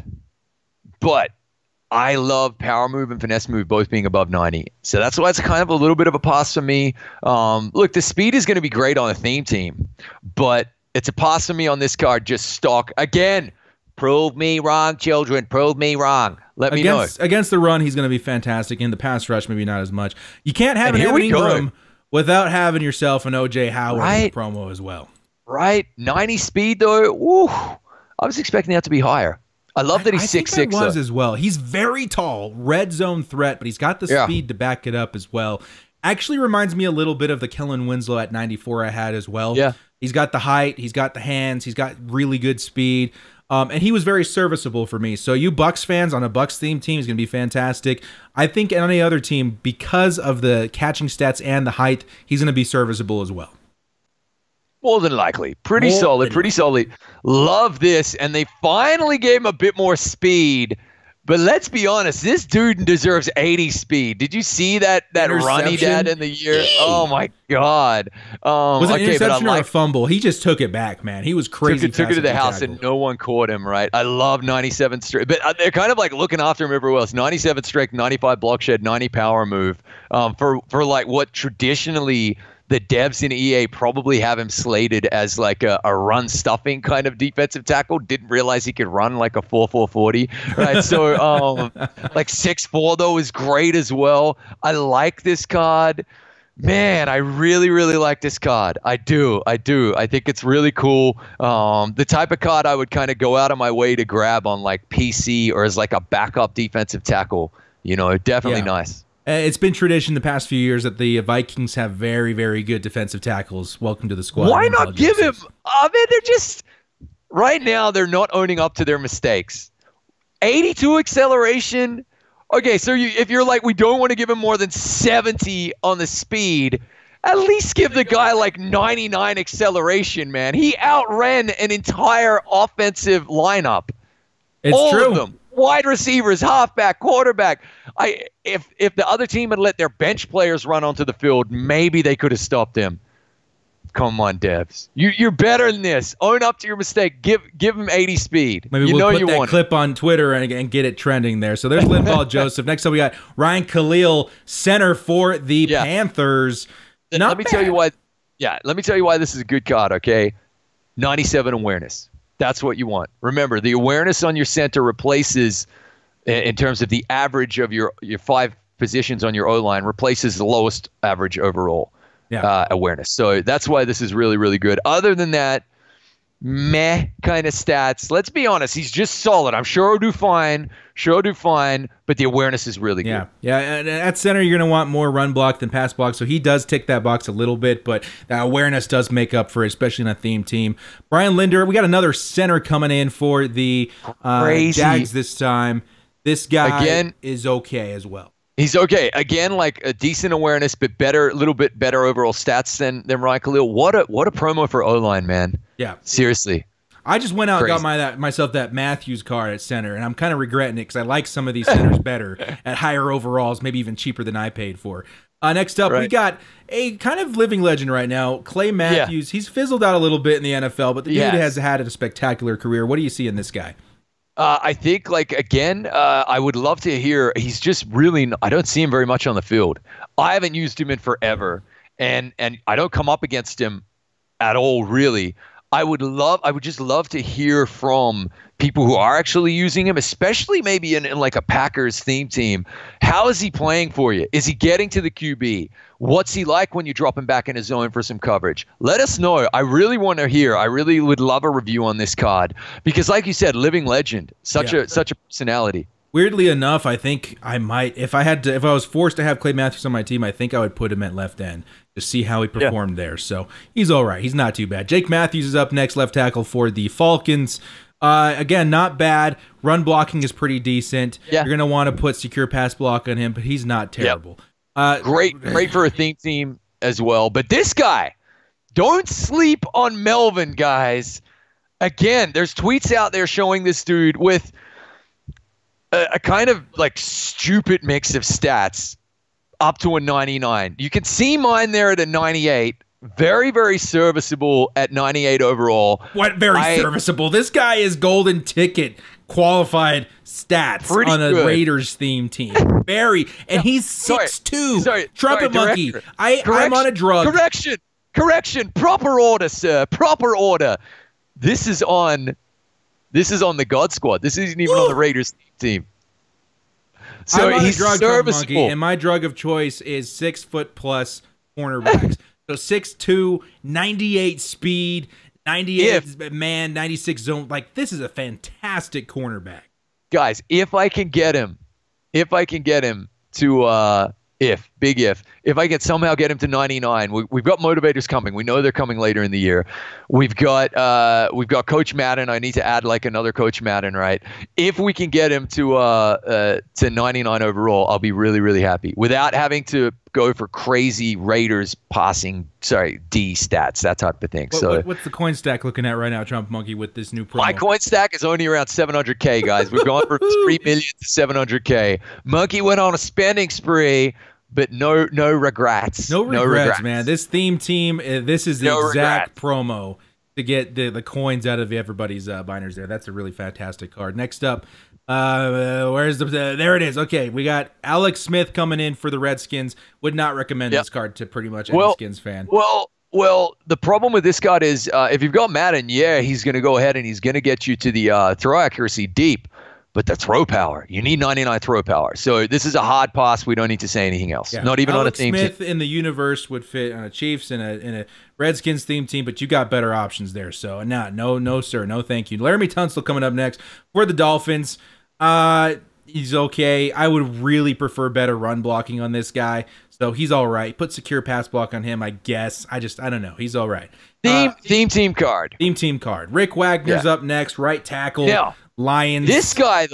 I love power move and finesse move both being above 90. So that's why it's kind of a little bit of a pass for me. Look, the speed is going to be great on a theme team, but it's a pass for me on this card, just stock. Again, prove me wrong, children. Prove me wrong. Let me know. Against the run, he's going to be fantastic. In the pass rush, maybe not as much. You can't have an Evan Ingram without having yourself an O.J. Howard in the promo as well. Right. 90 speed, though. Woo. I was expecting that to be higher. I love that he's 6'6". Was as well. He's very tall, red zone threat, but he's got the speed to back it up as well. Actually reminds me a little bit of the Kellen Winslow at 94 I had as well. Yeah. He's got the height, he's got the hands, he's got really good speed. And he was very serviceable for me. So you Bucks fans on a Bucks themed team is going to be fantastic. I think on any other team, because of the catching stats and the height, he's going to be serviceable as well. More than likely. Pretty solid. Love this. And they finally gave him a bit more speed. But let's be honest, this dude deserves 80 speed. Did you see that run he had in the year? Oh, my God. Was it an interception or a fumble? He just took it back, man. He was crazy. Took it to the house and no one caught him, right? I love 97 strength. But they're kind of like looking after him everywhere else. 97 strength, 95 block shed, 90 power move. For like what traditionally the devs in EA probably have him slated as like a run stuffing kind of defensive tackle. Didn't realize he could run like a 4.40, right? So like 6'4" though is great as well. I like this card. Man, I really, really like this card. I do. I think it's really cool. The type of card I would kind of go out of my way to grab on like PC or as like a backup defensive tackle. You know, definitely nice. It's been tradition the past few years that the Vikings have very, very good defensive tackles. Welcome to the squad. Why not give him? I mean, they're just right now. They're not owning up to their mistakes. 82 acceleration. Okay, so if you're like, we don't want to give him more than 70 on the speed, at least give the guy like 99 acceleration, man. He outran an entire offensive lineup. It's all true. Of them. Wide receivers, halfback, quarterback. If the other team had let their bench players run onto the field, maybe they could have stopped him. Come on, devs. You're better than this. Own up to your mistake. Give him 80 speed. Maybe we'll put that clip on Twitter and get it trending there. So there's Linval Joseph. Next up we got Ryan Khalil, center for the Panthers. Let me tell you why. Yeah, let me tell you why this is a good card. Okay, 97 awareness. That's what you want. Remember, the awareness on your center replaces, in terms of the average of your 5 positions on your O-line, replaces the lowest average overall awareness. So that's why this is really, really good. Other than that, meh kind of stats. Let's be honest. He's just solid. I'm sure he'll do fine. But the awareness is really good. Yeah. And at center, you're going to want more run block than pass block. So he does tick that box a little bit, but that awareness does make up for it, especially in a theme team. Brian Linder, we got another center coming in for the Jags this time. This guy again is okay as well. He's okay. Again, like a decent awareness, but a little bit better overall stats than Ryan Khalil. What a promo for O-line, man. Yeah. Seriously. I just went out and got myself that Matthews card at center, and I'm kind of regretting it because I like some of these centers better at higher overalls, maybe even cheaper than I paid for. Next up, we got a kind of living legend right now, Clay Matthews. He's fizzled out a little bit in the NFL, but the dude has had a spectacular career. What do you see in this guy? I think, I would love to hear. He's just really. I don't see him very much on the field. I haven't used him in forever, and I don't come up against him at all, really. I would just love to hear from people who are actually using him, especially maybe in like a Packers theme team. How is he playing for you? Is he getting to the QB? What's he like when you drop him back in his zone for some coverage? Let us know. I really want to hear. I really would love a review on this card because, like you said, living legend, such a personality. Weirdly enough, I think I might, if I was forced to have Clay Matthews on my team, I think I would put him at left end to see how he performed there. So he's all right. He's not too bad. Jake Matthews is up next, left tackle for the Falcons. Again, not bad. Run blocking is pretty decent. You're going to want to put secure pass block on him, but he's not terrible. Great for a theme team as well. But this guy, don't sleep on Melvin, guys. Again, there's tweets out there showing this dude with a kind of like stupid mix of stats. up to a 99. You can see mine there at a 98. Very, very serviceable at 98 overall. What very serviceable? This guy is golden ticket qualified stats on a good Raiders theme team. Very, and he's 6'2". Trumpetmonkey. I'm on a drug. Correction. Proper order, sir. Proper order. This is on the God Squad. This isn't even on the Raiders team. So I'm on he's a drug, serviceable. and my drug of choice is 6 foot plus cornerbacks. So 6'2", 98 speed, 98 man, 96 zone. Like, this is a fantastic cornerback. Guys, if I can get him to if I can somehow get him to 99, we've got motivators coming. We know they're coming later in the year. We've got Coach Madden. I need to add like another Coach Madden, right? If we can get him to 99 overall, I'll be really, really happy without having to go for crazy Raiders D stats, that type of thing. What's the coin stack looking at right now, Trumpetmonkey, with this new promo? My coin stack is only around 700K, guys. We've gone from 3 million to 700K. Monkey went on a spending spree, but no regrets. No regrets, man. This theme team, this is the exact promo to get the coins out of everybody's binders there. That's a really fantastic card. Next up, where's there it is. Okay, we got Alex Smith coming in for the Redskins. Would not recommend this card to pretty much any Skins fan. Well, the problem with this card is if you've got Madden, he's going to go ahead and he's going to get you to the throw accuracy deep. But the throw power, you need 99 throw power. So this is a hard pass. We don't need to say anything else. Yeah. Not even Alex on a team. Smith in the universe would fit on a Chiefs and a Redskins theme team, but you got better options there. So no, sir, no, thank you. Laramie Tunsil coming up next for the Dolphins. He's okay. I would really prefer better run blocking on this guy. So he's all right. Put secure pass block on him, I guess. I don't know. He's all right. Theme team card. Theme team card. Rick Wagner's up next, right tackle. Yeah. Lions. This guy,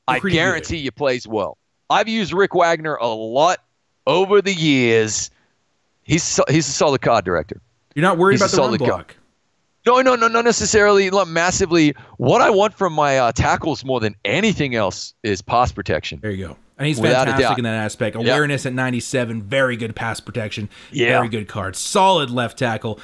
I guarantee you plays well. I've used Rick Wagner a lot over the years. He's a solid card director. You're not worried about the run block? No, not necessarily, not massively. What I want from my tackles more than anything else is pass protection. There you go. And he's fantastic in that aspect. Awareness at 97, very good pass protection, very good card. Solid left tackle.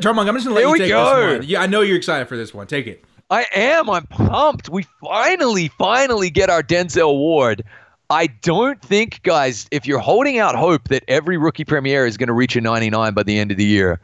Drummond, I'm just going to let you take this one. Yeah, I know you're excited for this one. Take it. I am. I'm pumped. We finally get our Denzel Ward. I don't think, guys, if you're holding out hope that every rookie premier is going to reach a 99 by the end of the year,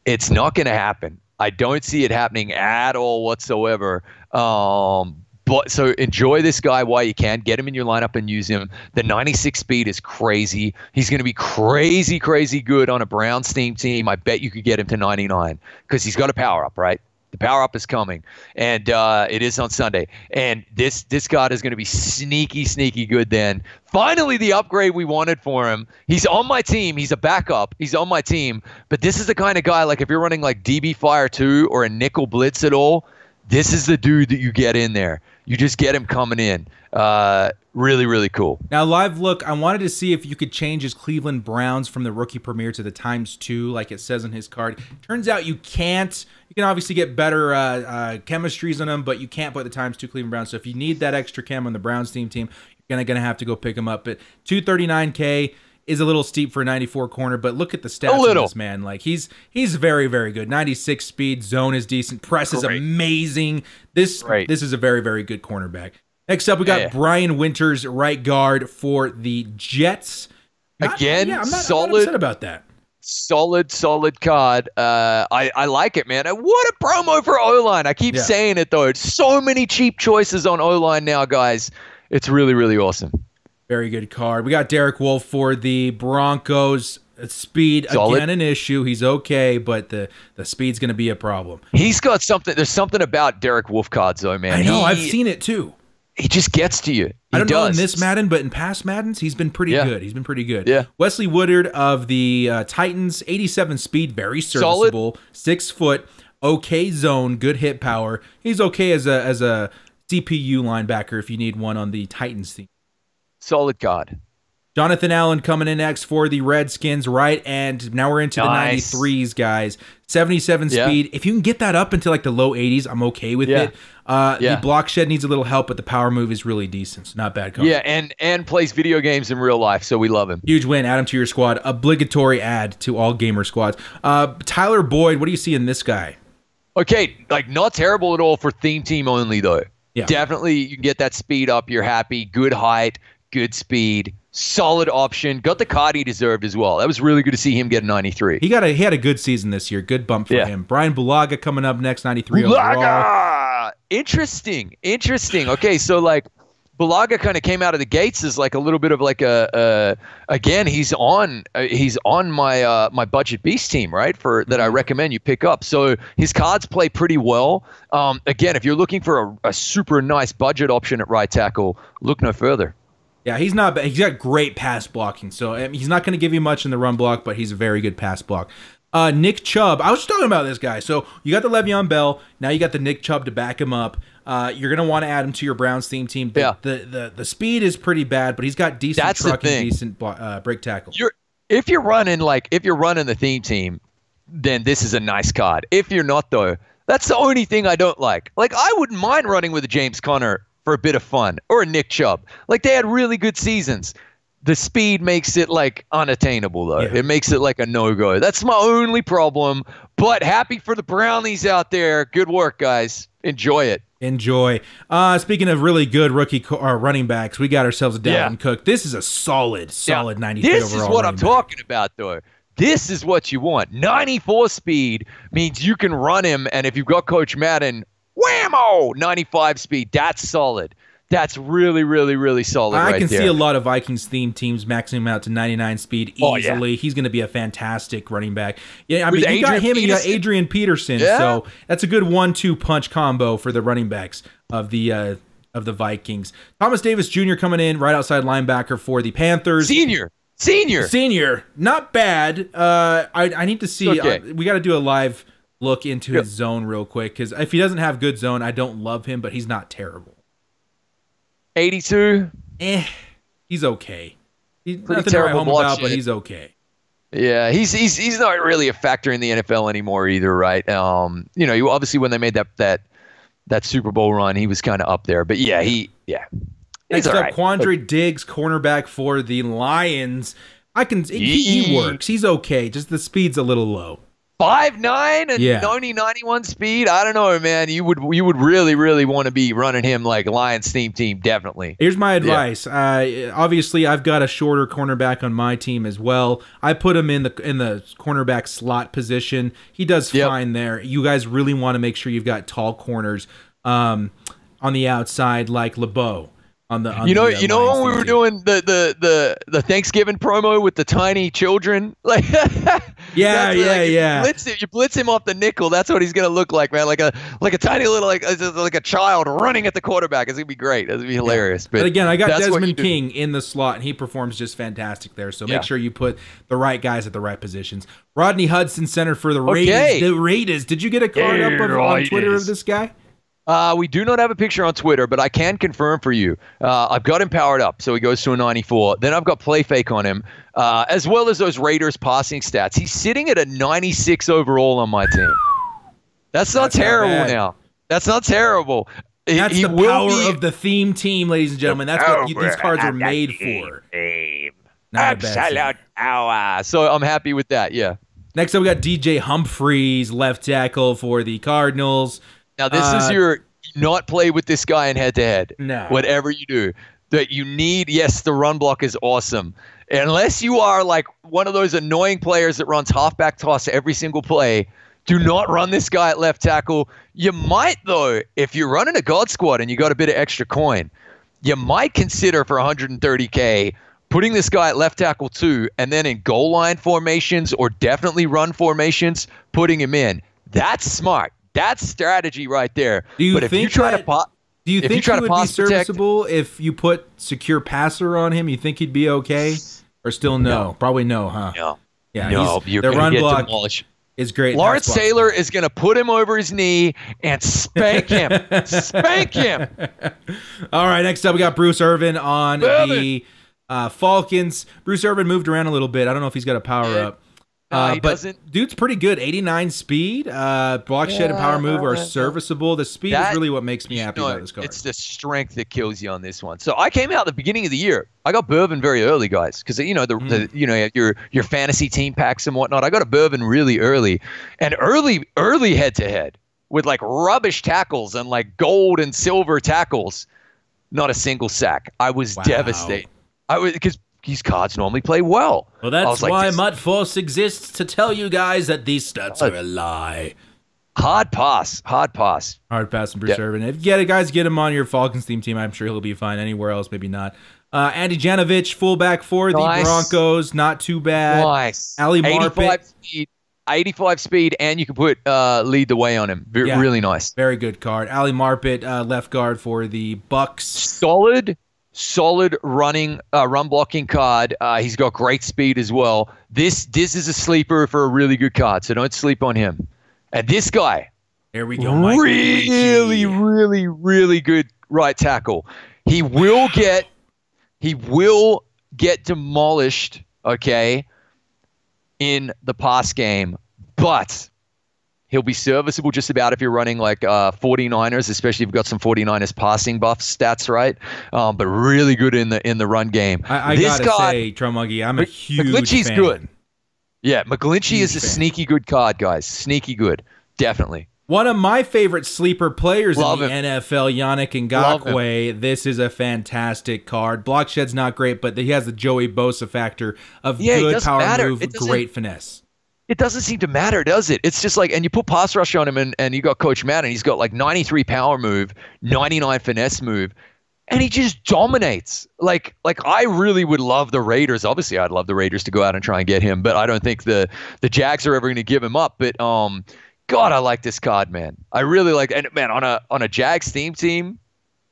it's not going to happen. I don't see it happening at all whatsoever. But so enjoy this guy while you can. Get him in your lineup and use him. The 96 speed is crazy. He's going to be crazy, crazy good on a Browns team. I bet you could get him to 99 because he's got a power up, right? The power up is coming, and it is on Sunday. And this card is going to be sneaky good then. Finally, the upgrade we wanted for him. He's on my team. He's a backup. He's on my team. But this is the kind of guy, like if you're running like DB Fire 2 or a nickel blitz at all, this is the dude that you get in there. You just get him coming in. Really, really cool. Now, live look, I wanted to see if you could change his Cleveland Browns from the rookie premier to the ×2, like it says on his card. Turns out you can't. You can obviously get better chemistries on them, but you can't put the ×2 Cleveland Browns. So if you need that extra chem on the Browns team, you're gonna have to go pick him up. But 239K is a little steep for a 94 corner, but look at the stats of this man. Like he's very, very good. 96 speed, zone is decent, press is amazing. This is a very, very good cornerback. Next up, we got Brian Winters, right guard for the Jets. I'm not upset about that. Solid card. I like it, man. What a promo for O-line. I keep saying it, though. So many cheap choices on O-line now, guys. It's really, really awesome. Very good card. We got Derek Wolfe for the Broncos. Speed, again, an issue. He's okay, but the speed's going to be a problem. He's got something. There's something about Derek Wolfe cards, though, man. I know. I've seen it, too. He just gets to you. I don't know in this Madden, but in past Maddens, he's been pretty good. He's been pretty good. Yeah. Wesley Woodard of the Titans, 87 speed, very serviceable. 6 foot, okay zone, good hit power. He's okay as a CPU linebacker if you need one on the Titans team. Solid card. Jonathan Allen coming in next for the Redskins, right? And now we're into the 93s, guys. 77 speed. If you can get that up into like the low 80s, I'm okay with it. The block shed needs a little help, but the power move is really decent. So not bad coverage. Yeah, and plays video games in real life, so we love him. Huge win. Add him to your squad. Obligatory add to all gamer squads. Tyler Boyd, what do you see in this guy? Okay, like not terrible at all for theme team only, though. Yeah. Definitely, you can get that speed up. You're happy. Good height, good speed. Solid option. Got the card he deserved as well. That was really good to see him get a 93. He had a good season this year. Good bump for him. Brian Bulaga coming up next, 93 overall. Interesting. Okay, so like Bulaga kind of came out of the gates as like a little bit of like again, he's on my my budget beast team, right? For that I recommend you pick up. So his cards play pretty well. Again, if you're looking for a super nice budget option at right tackle, look no further. Yeah, he's not bad. He's got great pass blocking. So he's not going to give you much in the run block, but he's a very good pass block. Nick Chubb. I was just talking about this guy. So you got the Le'Veon Bell. Now you got the Nick Chubb to back him up. You're going to want to add him to your Browns theme team. The speed is pretty bad, but he's got decent trucking, decent break tackle. If you're running the theme team, then this is a nice card. If you're not, though, that's the only thing I don't like. Like, I wouldn't mind running with a James Conner for a bit of fun, or a Nick Chubb. Like, they had really good seasons. The speed makes it like unattainable, though. It makes it like a no-go. That's my only problem. But happy for the Brownies out there. Good work, guys. Enjoy it. Enjoy. Speaking of really good rookie running backs, we got ourselves a Dalvin Cook. This is a solid 93 overall. This is what I'm talking about, though. This is what you want. 94 speed means you can run him, and if you've got Coach Madden, whammo! 95 speed. That's solid. That's really, really, really solid. I can see a lot of Vikings themed teams maxing him out to 99 speed easily. He's going to be a fantastic running back. Yeah, I mean, you got him and you got Adrian Peterson, so that's a good 1-2 punch combo for the running backs of the Vikings. Thomas Davis Jr. coming in right outside linebacker for the Panthers. Senior, not bad. I need to see. We got to do a live look into his zone real quick, because if he doesn't have good zone, I don't love him, but he's not terrible. 82. He's okay. He's pretty nothing terrible to write home about, but he's okay. Yeah, he's not really a factor in the NFL anymore either, right? You know, obviously when they made that Super Bowl run, he was kind of up there, but he's Next all up, right. Quandre Diggs, cornerback for the Lions. He works. He's okay. Just the speed's a little low. 5'9" and only 91 speed. I don't know, man. You would really, really want to be running him like Lions theme team, definitely. Here's my advice. Obviously, I've got a shorter cornerback on my team as well. I put him in the cornerback slot position. He does fine there. You guys really want to make sure you've got tall corners on the outside, like LeBeau. On the when we were doing the Thanksgiving promo with the tiny children, like you blitz him off the nickel. That's what he's gonna look like, man. Like a tiny little like a child running at the quarterback. It's gonna be great. It's gonna be hilarious. But again, I got Desmond King in the slot, and he performs just fantastic there. So make sure you put the right guys at the right positions. Rodney Hudson, center for the Raiders. The Raiders. Did you get a card up on Twitter of this guy? We do not have a picture on Twitter, but I can confirm for you. I've got him powered up, so he goes to a 94. Then I've got play fake on him, as well as those Raiders passing stats. He's sitting at a 96 overall on my team. That's not terrible now. That's not terrible. That's the power of the theme team, ladies and gentlemen. That's what these cards are made for. Absolute power. So I'm happy with that, yeah. Next up, we got DJ Humphries, left tackle for the Cardinals. Now, this is your not play with this guy in head-to-head. No. Whatever you do. That you need, yes, the run block is awesome. Unless you are like one of those annoying players that runs halfback toss every single play, do not run this guy at left tackle. You might, though, if you're running a God squad and you got a bit of extra coin, you might consider for 130K putting this guy at left tackle too, and then in goal line formations or definitely run formations, putting him in. That's smart. That's strategy right there. Do you think he would be serviceable if you put secure passer on him? You think he'd be okay? Or still no? Probably no, huh? No. Yeah, no, the run block is great. Lawrence Taylor is going to put him over his knee and spank him. Spank him. All right, next up we got Bruce Irvin on the Falcons, Bruce Irvin moved around a little bit. I don't know if he's got a power up. He doesn't. Dude's pretty good. 89 speed. Block shed and power move are serviceable. The speed is really what makes me happy about this card. It's the strength that kills you on this one. So I came out at the beginning of the year. I got Bourbon very early, guys, because your fantasy team packs and whatnot. I got a Bourbon really early, and early head to head with like rubbish tackles and like gold and silver tackles. Not a single sack. I was devastated. Because these cards normally play well. Well, that's why MUT Force exists, to tell you guys that these stats are a lie. Hard pass. Hard pass and Bruce Irvin. If you get it, guys, get him on your Falcons team. I'm sure he'll be fine anywhere else, maybe not. Andy Janovich, fullback for the Broncos. Not too bad. Nice. Ali Marpet. 85 speed, and you can put lead the way on him. Really nice. Very good card. Ali Marpet, left guard for the Bucks. Solid run blocking card. He's got great speed as well. This is a sleeper for a really good card, so don't sleep on him. And this guy, there we go, really good right tackle. He will get demolished, okay, in the pass game, but he'll be serviceable just about if you're running like 49ers, especially if you've got some 49ers passing buff stats, right? But really good in the run game. I gotta say, Trumpetmonkey, I'm a huge McGlinchey's fan. good. Yeah, McGlinchey is a sneaky good card, guys. Sneaky good, definitely. One of my favorite sleeper players in the NFL, Yannick Ngakoue. This is a fantastic card. Block shed's not great, but he has the Joey Bosa factor of good power move, great finesse. It doesn't seem to matter, does it? It's just like, and you put pass rush on him, and you got Coach Matt, and he's got like 93 power move, 99 finesse move, and he just dominates. Like I really would love the Raiders. Obviously, I'd love the Raiders to go out and try and get him, but I don't think the Jags are ever going to give him up. But God, I like this card, man. I really like, and man, on a Jags team.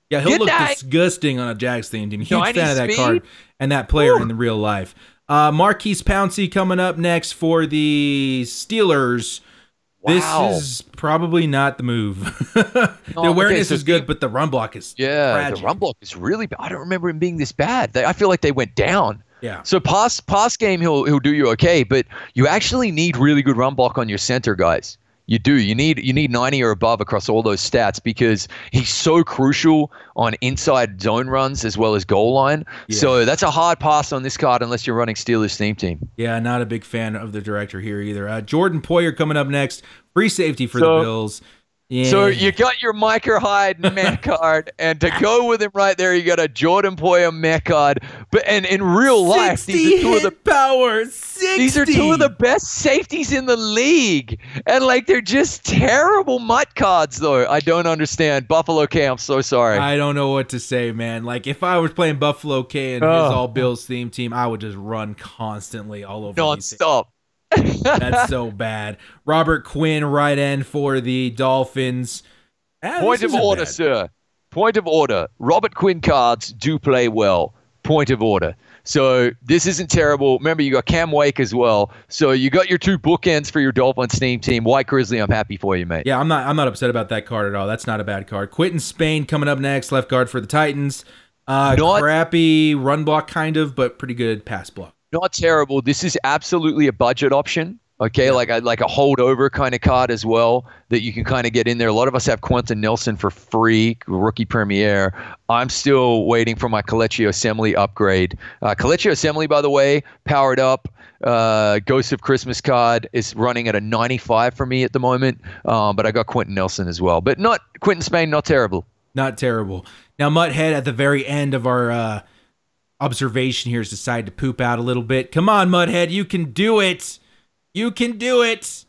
Yeah, he'll look disgusting on a Jags team. Huge fan of that card and that player in the real life. Marquise Pouncey coming up next for the Steelers. Wow. This is probably not the move. The awareness is good, but the run block is tragic. The run block is really bad. I don't remember him being this bad. I feel like they went down. Yeah. So pass game he'll do you okay, but you actually need really good run block on your center, guys. You do. You need 90 or above across all those stats because he's so crucial on inside zone runs as well as goal line. Yeah. So that's a hard pass on this card unless you're running Steelers theme. Yeah, not a big fan of the director here either. Jordan Poyer coming up next. Free safety for the Bills. Yeah. So you got your Micah Hyde mech card, and to go with him right there, you got a Jordan Poyer mech card. But and in real life, these are two of the best safeties in the league, and like they're just terrible MUT cards. Though I don't understand. Buffalo K, I'm so sorry. I don't know what to say, man. Like if I was playing Buffalo K and his all Bills theme team, I would just run constantly all over non-stop. That's so bad. Robert Quinn, right end for the Dolphins. Point of order, sir. Point of order. Robert Quinn cards do play well. Point of order. So this isn't terrible. Remember, you got Cam Wake as well. So you got your two bookends for your Dolphins team. White Grizzly, I'm happy for you, mate. Yeah, I'm not upset about that card at all. That's not a bad card. Quentin Spain coming up next, left guard for the Titans. Crappy run block kind of, but pretty good pass block. Not terrible. This is absolutely a budget option. Okay, like a holdover kind of card as well that you can kind of get in there. A lot of us have Quentin Nelson for free, rookie premiere. I'm still waiting for my Kelechi Assembly upgrade. Kelechi Assembly, by the way, powered up. Ghost of Christmas card is running at a 95 for me at the moment. But I got Quentin Nelson as well. But not Quentin Spain, not terrible. Not terrible. Now, Mutthead at the very end of our observation here has decided to poop out a little bit. Come on, Mudhead, you can do it. You can do it.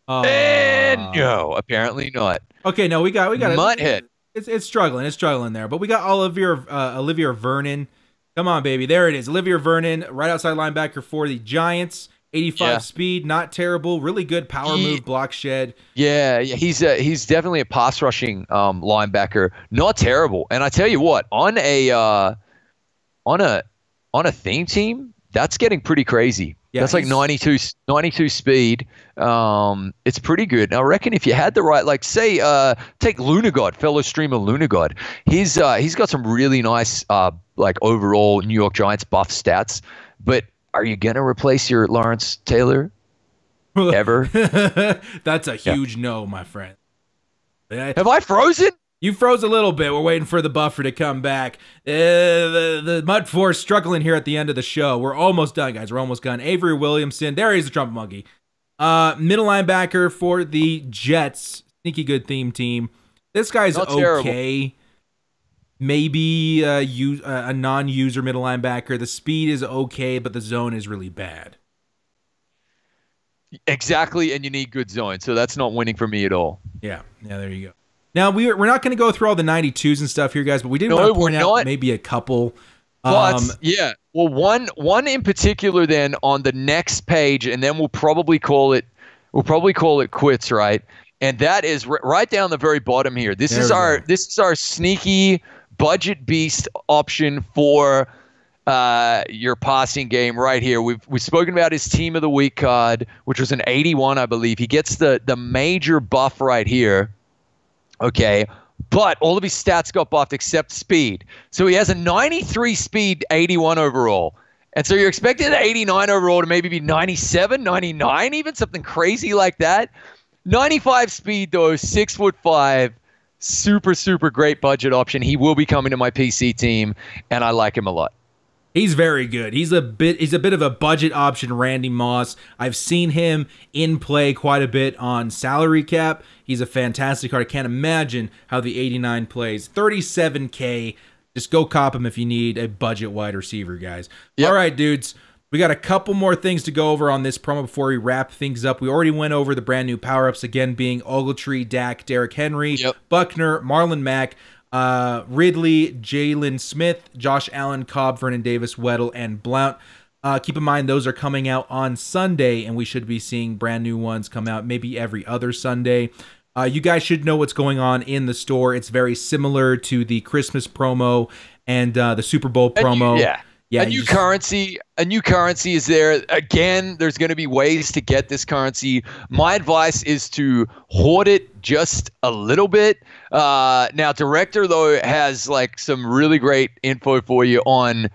No, apparently not. Okay, no, we got Mudhead. It's struggling there. But we got Olivia Vernon. Come on, baby, there it is. Olivia Vernon, right outside linebacker for the Giants. 85 speed, not terrible. Really good power move, block shed. Yeah, he's definitely a pass rushing linebacker. Not terrible. And I tell you what, on a theme team, that's getting pretty crazy. Yeah, that's like 92 speed. It's pretty good. I reckon if you had the right, like say, take Lunagod, fellow streamer Lunagod. He's got some really nice like overall New York Giants buff stats. But are you gonna replace your Lawrence Taylor ever? That's a huge no, my friend. Have I frozen? You froze a little bit. We're waiting for the buffer to come back. The MUT Force struggling here at the end of the show. We're almost done, guys. We're almost done. Avery Williamson. There he is, the Trumpet Monkey. Middle linebacker for the Jets. Sneaky good theme team. This guy's Not okay. terrible. Maybe a non-user middle linebacker. The speed is okay, but the zone is really bad. Exactly, and you need good zone. So that's not winning for me at all. Yeah, there you go. Now, we're not going to go through all the 92s and stuff here, guys, but we did want to point out maybe a couple. Yeah. Well, one in particular then on the next page, and then we'll probably call it quits, right? And that is right down the very bottom here. This is our sneaky budget beast option for your passing game right here. We've spoken about his team of the week card, which was an 81, I believe. He gets the major buff right here. Okay, but all of his stats got buffed except speed. So he has a 93 speed, 81 overall. And so you're expecting an 89 overall to maybe be 97, 99, even something crazy like that. 95 speed, though, 6'5", super great budget option. He will be coming to my PC team, and I like him a lot. He's very good. He's a bit of a budget option, Randy Moss. I've seen him in play quite a bit on salary cap. He's a fantastic card. I can't imagine how the 89 plays. 37K. Just go cop him if you need a budget wide receiver, guys. Yep. All right, dudes. We got a couple more things to go over on this promo before we wrap things up. We already went over the brand new power-ups, again being Ogletree, Dak, Derrick Henry, Buckner, Marlon Mack, Ridley, Jalen Smith, Josh Allen, Cobb, Vernon Davis, Weddle, and Blount. Keep in mind, those are coming out on Sunday, and we should be seeing brand new ones come out maybe every other Sunday. You guys should know what's going on in the store. It's very similar to the Christmas promo and the Super Bowl promo. A new currency is there. Again, there's going to be ways to get this currency. My advice is to hoard it just a little bit. Now, Director, though, has like some really great info for you on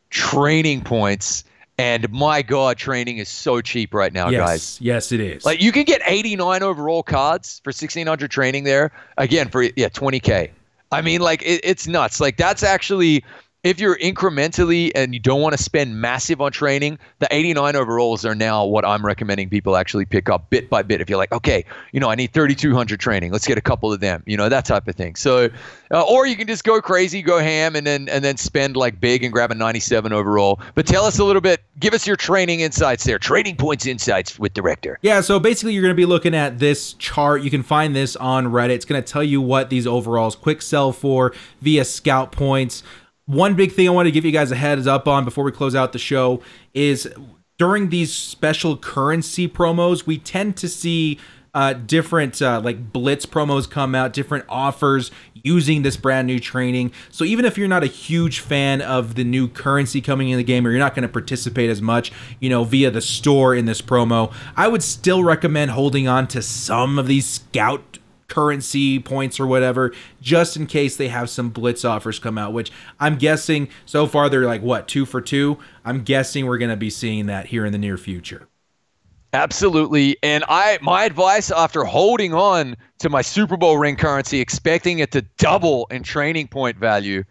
training points. And my God, training is so cheap right now, guys. Yes, it is. Like you can get 89 overall cards for 1,600 training there. Again, for 20K. I mean, like it's nuts. Like that's actually, if you're incrementally and you don't want to spend massive on training, the 89 overalls are now what I'm recommending people actually pick up bit by bit. If you're like, okay, I need 3,200 training, let's get a couple of them, that type of thing. So, or you can just go crazy, go ham, and then spend like big and grab a 97 overall. But tell us a little bit, give us your training insights there, training points insights with Director. Yeah, so basically you're going to be looking at this chart. You can find this on Reddit. It's going to tell you what these overalls quick sell for via scout points. One big thing I want to give you guys a heads up on before we close out the show is during these special currency promos, we tend to see different like blitz promos come out, different offers using this brand new training. So even if you're not a huge fan of the new currency coming in the game, or you're not going to participate as much, via the store in this promo, I would still recommend holding on to some of these scout currency points or whatever, just in case they have some blitz offers come out, which I'm guessing so far they're like, what, 2 for 2? I'm guessing we're going to be seeing that here in the near future. Absolutely. And my advice after holding on to my Super Bowl ring currency, expecting it to double in training point value,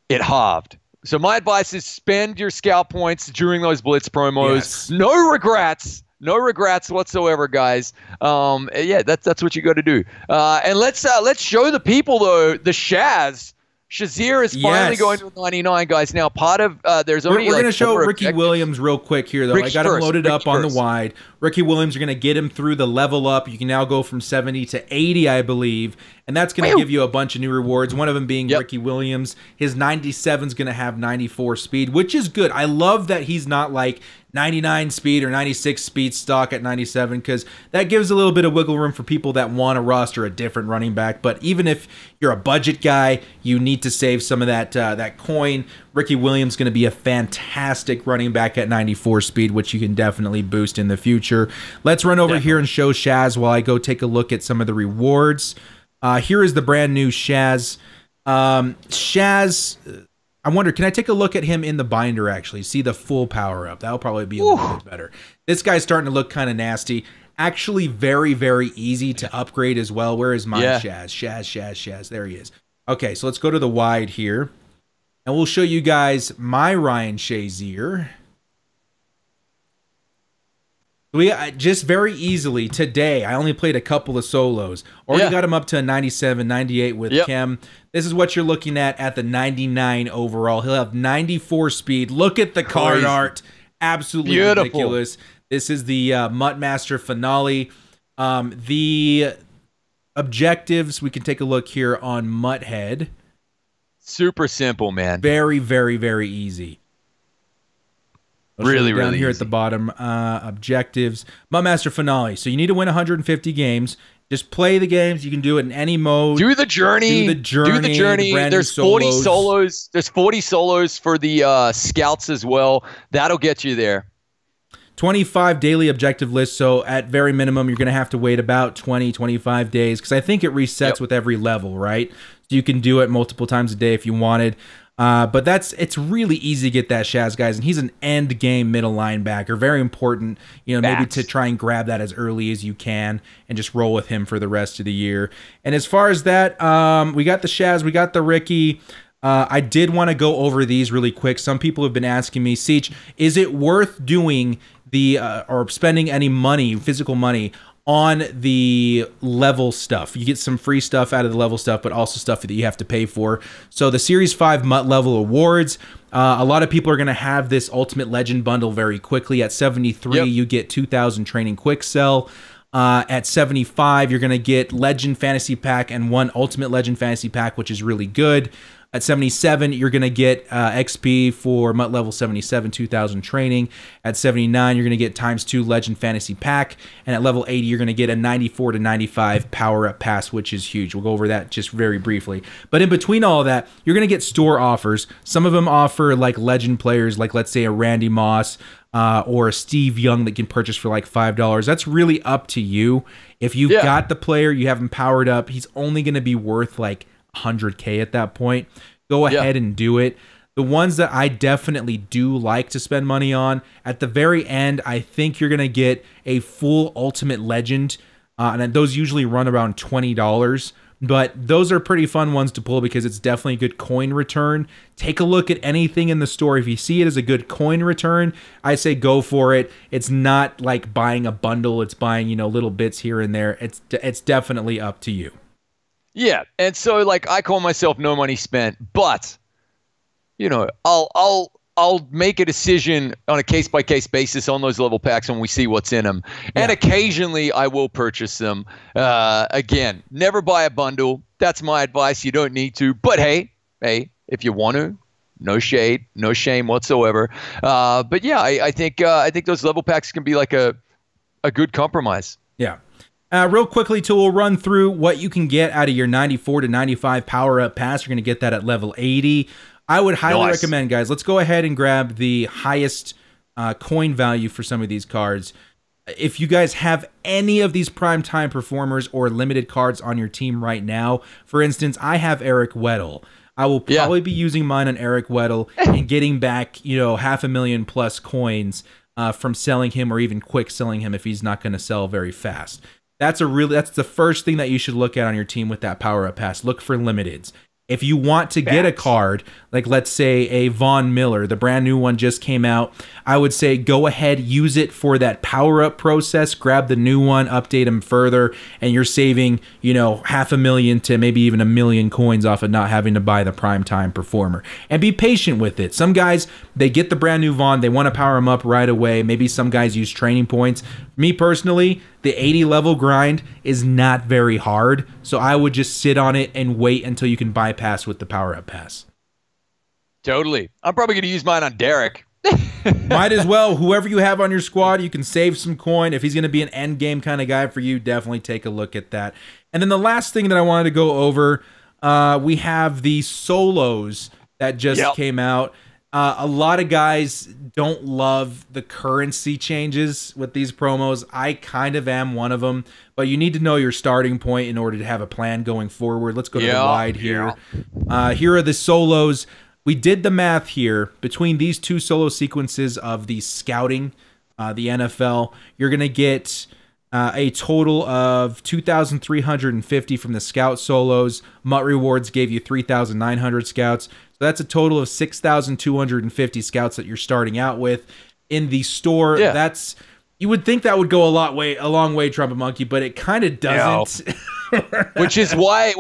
it halved. So my advice is spend your scout points during those blitz promos. Yes. No regrets. No regrets whatsoever, guys. That's what you got to do. And let's show the people though the Shazier is finally going to 99, guys. Now, part of there's only we're going to show Ricky Williams real quick here, though. I got him loaded up on the wide. Ricky Williams are going to get him through the level up. You can now go from 70 to 80, I believe, and that's going to give you a bunch of new rewards. One of them being Ricky Williams. His 97 is going to have 94 speed, which is good. I love that he's not like 99 speed or 96 speed stock at 97, because that gives a little bit of wiggle room for people that want to roster a different running back. But even if you're a budget guy, you need to save some of that coin. Ricky Williams is going to be a fantastic running back at 94 speed, which you can definitely boost in the future. Let's run over here and show Shaz while I go take a look at some of the rewards. Here is the brand new Shaz. Shaz, I wonder, can I take a look at him in the binder, actually? See the full power-up. That'll probably be a little bit better. This guy's starting to look kind of nasty. Actually, very, very easy to upgrade as well. Where is my Shaz? Shaz. There he is. Okay, so let's go to the wide here. And we'll show you guys my Ryan Shazier. We just very easily today, I only played a couple of solos. Already got him up to a 97, 98 with Chem. This is what you're looking at the 99 overall. He'll have 94 speed. Look at the card art. Absolutely ridiculous. This is the MUT Master Finale. The objectives, we can take a look here on MUT Head. Super simple, man. Very, very, very easy. Really down here easy. at the bottom, objectives, MUT Master Finale. So you need to win 150 games. Just play the games. You can do it in any mode. Do the journey. There's 40 solos. There's 40 solos for the scouts as well. That'll get you there. 25 daily objective lists. So at very minimum, you're going to have to wait about 20, 25 days because I think it resets with every level, right? So you can do it multiple times a day if you wanted. But it's really easy to get that Shaz, guys, and he's an end game middle linebacker. Very important, maybe to try and grab that as early as you can and just roll with him for the rest of the year. And as far as that, we got the Shaz, we got the Ricky. I did want to go over these really quick. Some people have been asking me, Siege, is it worth doing or spending any money, physical money, on the level stuff? You get some free stuff out of the level stuff, but also stuff that you have to pay for. So the Series 5 MUT level awards, a lot of people are going to have this Ultimate Legend bundle very quickly. At 73, you get 2,000 training quick sell. At 75, you're going to get Legend Fantasy Pack and one Ultimate Legend Fantasy Pack, which is really good. At 77, you're going to get XP for MUT level 77, 2,000 training. At 79, you're going to get ×2 Legend Fantasy Pack. And at level 80, you're going to get a 94 to 95 power-up pass, which is huge. We'll go over that just very briefly. But in between all of that, you're going to get store offers. Some of them offer like Legend players, like let's say a Randy Moss or a Steve Young that can purchase for like $5. That's really up to you. If you've got the player, you have him powered up, he's only going to be worth like 100K at that point. Go ahead and do it. The ones that I definitely do like to spend money on, at the very end, I think you're going to get a full Ultimate Legend, and those usually run around $20, but those are pretty fun ones to pull because it's definitely a good coin return. Take a look at anything in the store. If you see it as a good coin return, I say go for it. It's not like buying a bundle. It's buying, little bits here and there. It's definitely up to you. Yeah, and so like I call myself no money spent, but I'll make a decision on a case by case basis on those level packs when we see what's in them, and occasionally I will purchase them. Again, never buy a bundle. That's my advice. You don't need to, but hey, if you want to, no shade, no shame whatsoever. But yeah, I think those level packs can be like a good compromise. Yeah. Real quickly, too, we'll run through what you can get out of your 94 to 95 power-up pass. You're going to get that at level 80. I would highly recommend, guys, let's go ahead and grab the highest coin value for some of these cards. If you guys have any of these primetime performers or limited cards on your team right now, for instance, I have Eric Weddle. I will probably be using mine on Eric Weddle and getting back, $500,000 plus coins from selling him or even quick selling him if he's not going to sell very fast. That's the first thing that you should look at on your team with that power-up pass. Look for limiteds. If you want to get a card, like let's say a Von Miller, the brand new one just came out, I would say go ahead, use it for that power-up process, grab the new one, update them further, and you're saving, $500,000 to maybe even $1 million coins off of not having to buy the primetime performer. And be patient with it. Some guys, they get the brand new Von, they want to power them up right away. Maybe some guys use training points. Me personally, the 80 level grind is not very hard, so I would just sit on it and wait until you can bypass with the power-up pass. Totally. I'm probably going to use mine on Derek. Might as well. Whoever you have on your squad, you can save some coin. If he's going to be an end game kind of guy for you, definitely take a look at that. And then the last thing that I wanted to go over, we have the solos that just came out. A lot of guys don't love the currency changes with these promos. I kind of am one of them, but you need to know your starting point in order to have a plan going forward. Let's go to the wide here. Here are the solos. we did the math here between these two solo sequences of the scouting, the NFL. You're going to get a total of 2,350 from the scout solos. MUT Rewards gave you 3,900 scouts. So that's a total of 6,250 scouts that you're starting out with. In the store, that's... You would think that would go a long way, Trumpetmonkey, but it kind of doesn't. which is why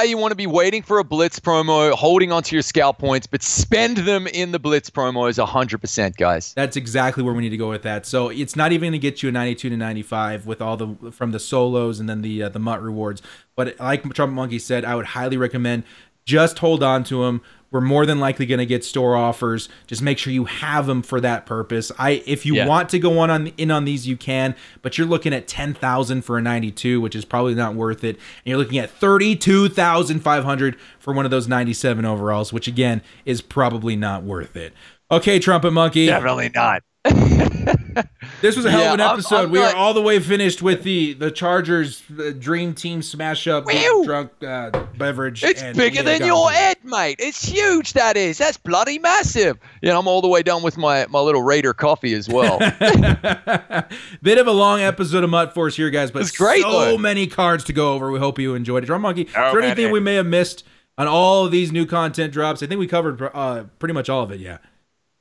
you want to be waiting for a Blitz promo, holding onto your scout points, but spend them in the Blitz promos 100%, guys. That's exactly where we need to go with that. So it's not even going to get you a 92 to 95 with all the from the solos and then the MUT rewards. But like Trumpetmonkey said, I would highly recommend just hold on to them. We're more than likely going to get store offers. Just make sure you have them for that purpose. If you want to go in on these, you can, but you're looking at 10,000 for a 92, which is probably not worth it. And you're looking at 32,500 for one of those 97 overalls, which again is probably not worth it. Okay, Trumpetmonkey. Definitely not. This was a hell of an episode. We are all the way finished with the Chargers Dream Team smash up drunk beverage. It's bigger than your head, mate. It's huge. That's bloody massive. Yeah, I'm all the way done with my little Raider coffee as well. Bit of a long episode of MUT Force here, guys, but it's great. So many cards to go over. We hope you enjoyed it. Trumpetmonkey, is there anything we may have missed on all of these new content drops? I think we covered pretty much all of it. Yeah.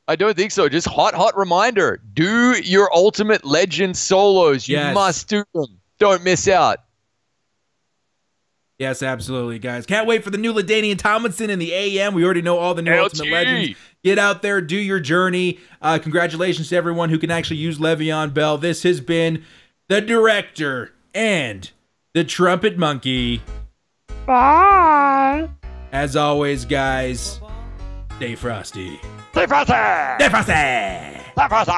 I don't think so. Just hot reminder. Do your Ultimate Legend solos. You must do them. Don't miss out. Yes, absolutely, guys. Can't wait for the new LaDainian Tomlinson in the AM. We already know all the new Ultimate Legends. Get out there. Do your journey. Congratulations to everyone who can actually use Le'Veon Bell. This has been the Director and the Trumpetmonkey. Bye. As always, guys, stay frosty. Stay frosty! Stay frosty! Stay frosty!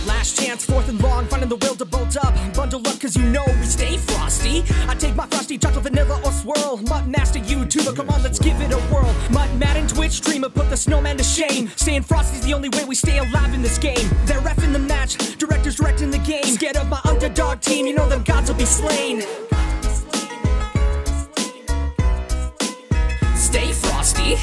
Last chance, 4th and long, finding the will to bolt up. Bundle up, cause you know we stay frosty. I take my frosty chocolate, vanilla, or swirl. MUT Master YouTuber, come on, let's give it a whirl. MUT Madden Twitch streamer, put the snowman to shame. Staying frosty's the only way we stay alive in this game. They're reffing the match, directors directing the game. Scared of my underdog team, you know them gods will be slain. Stay frosty.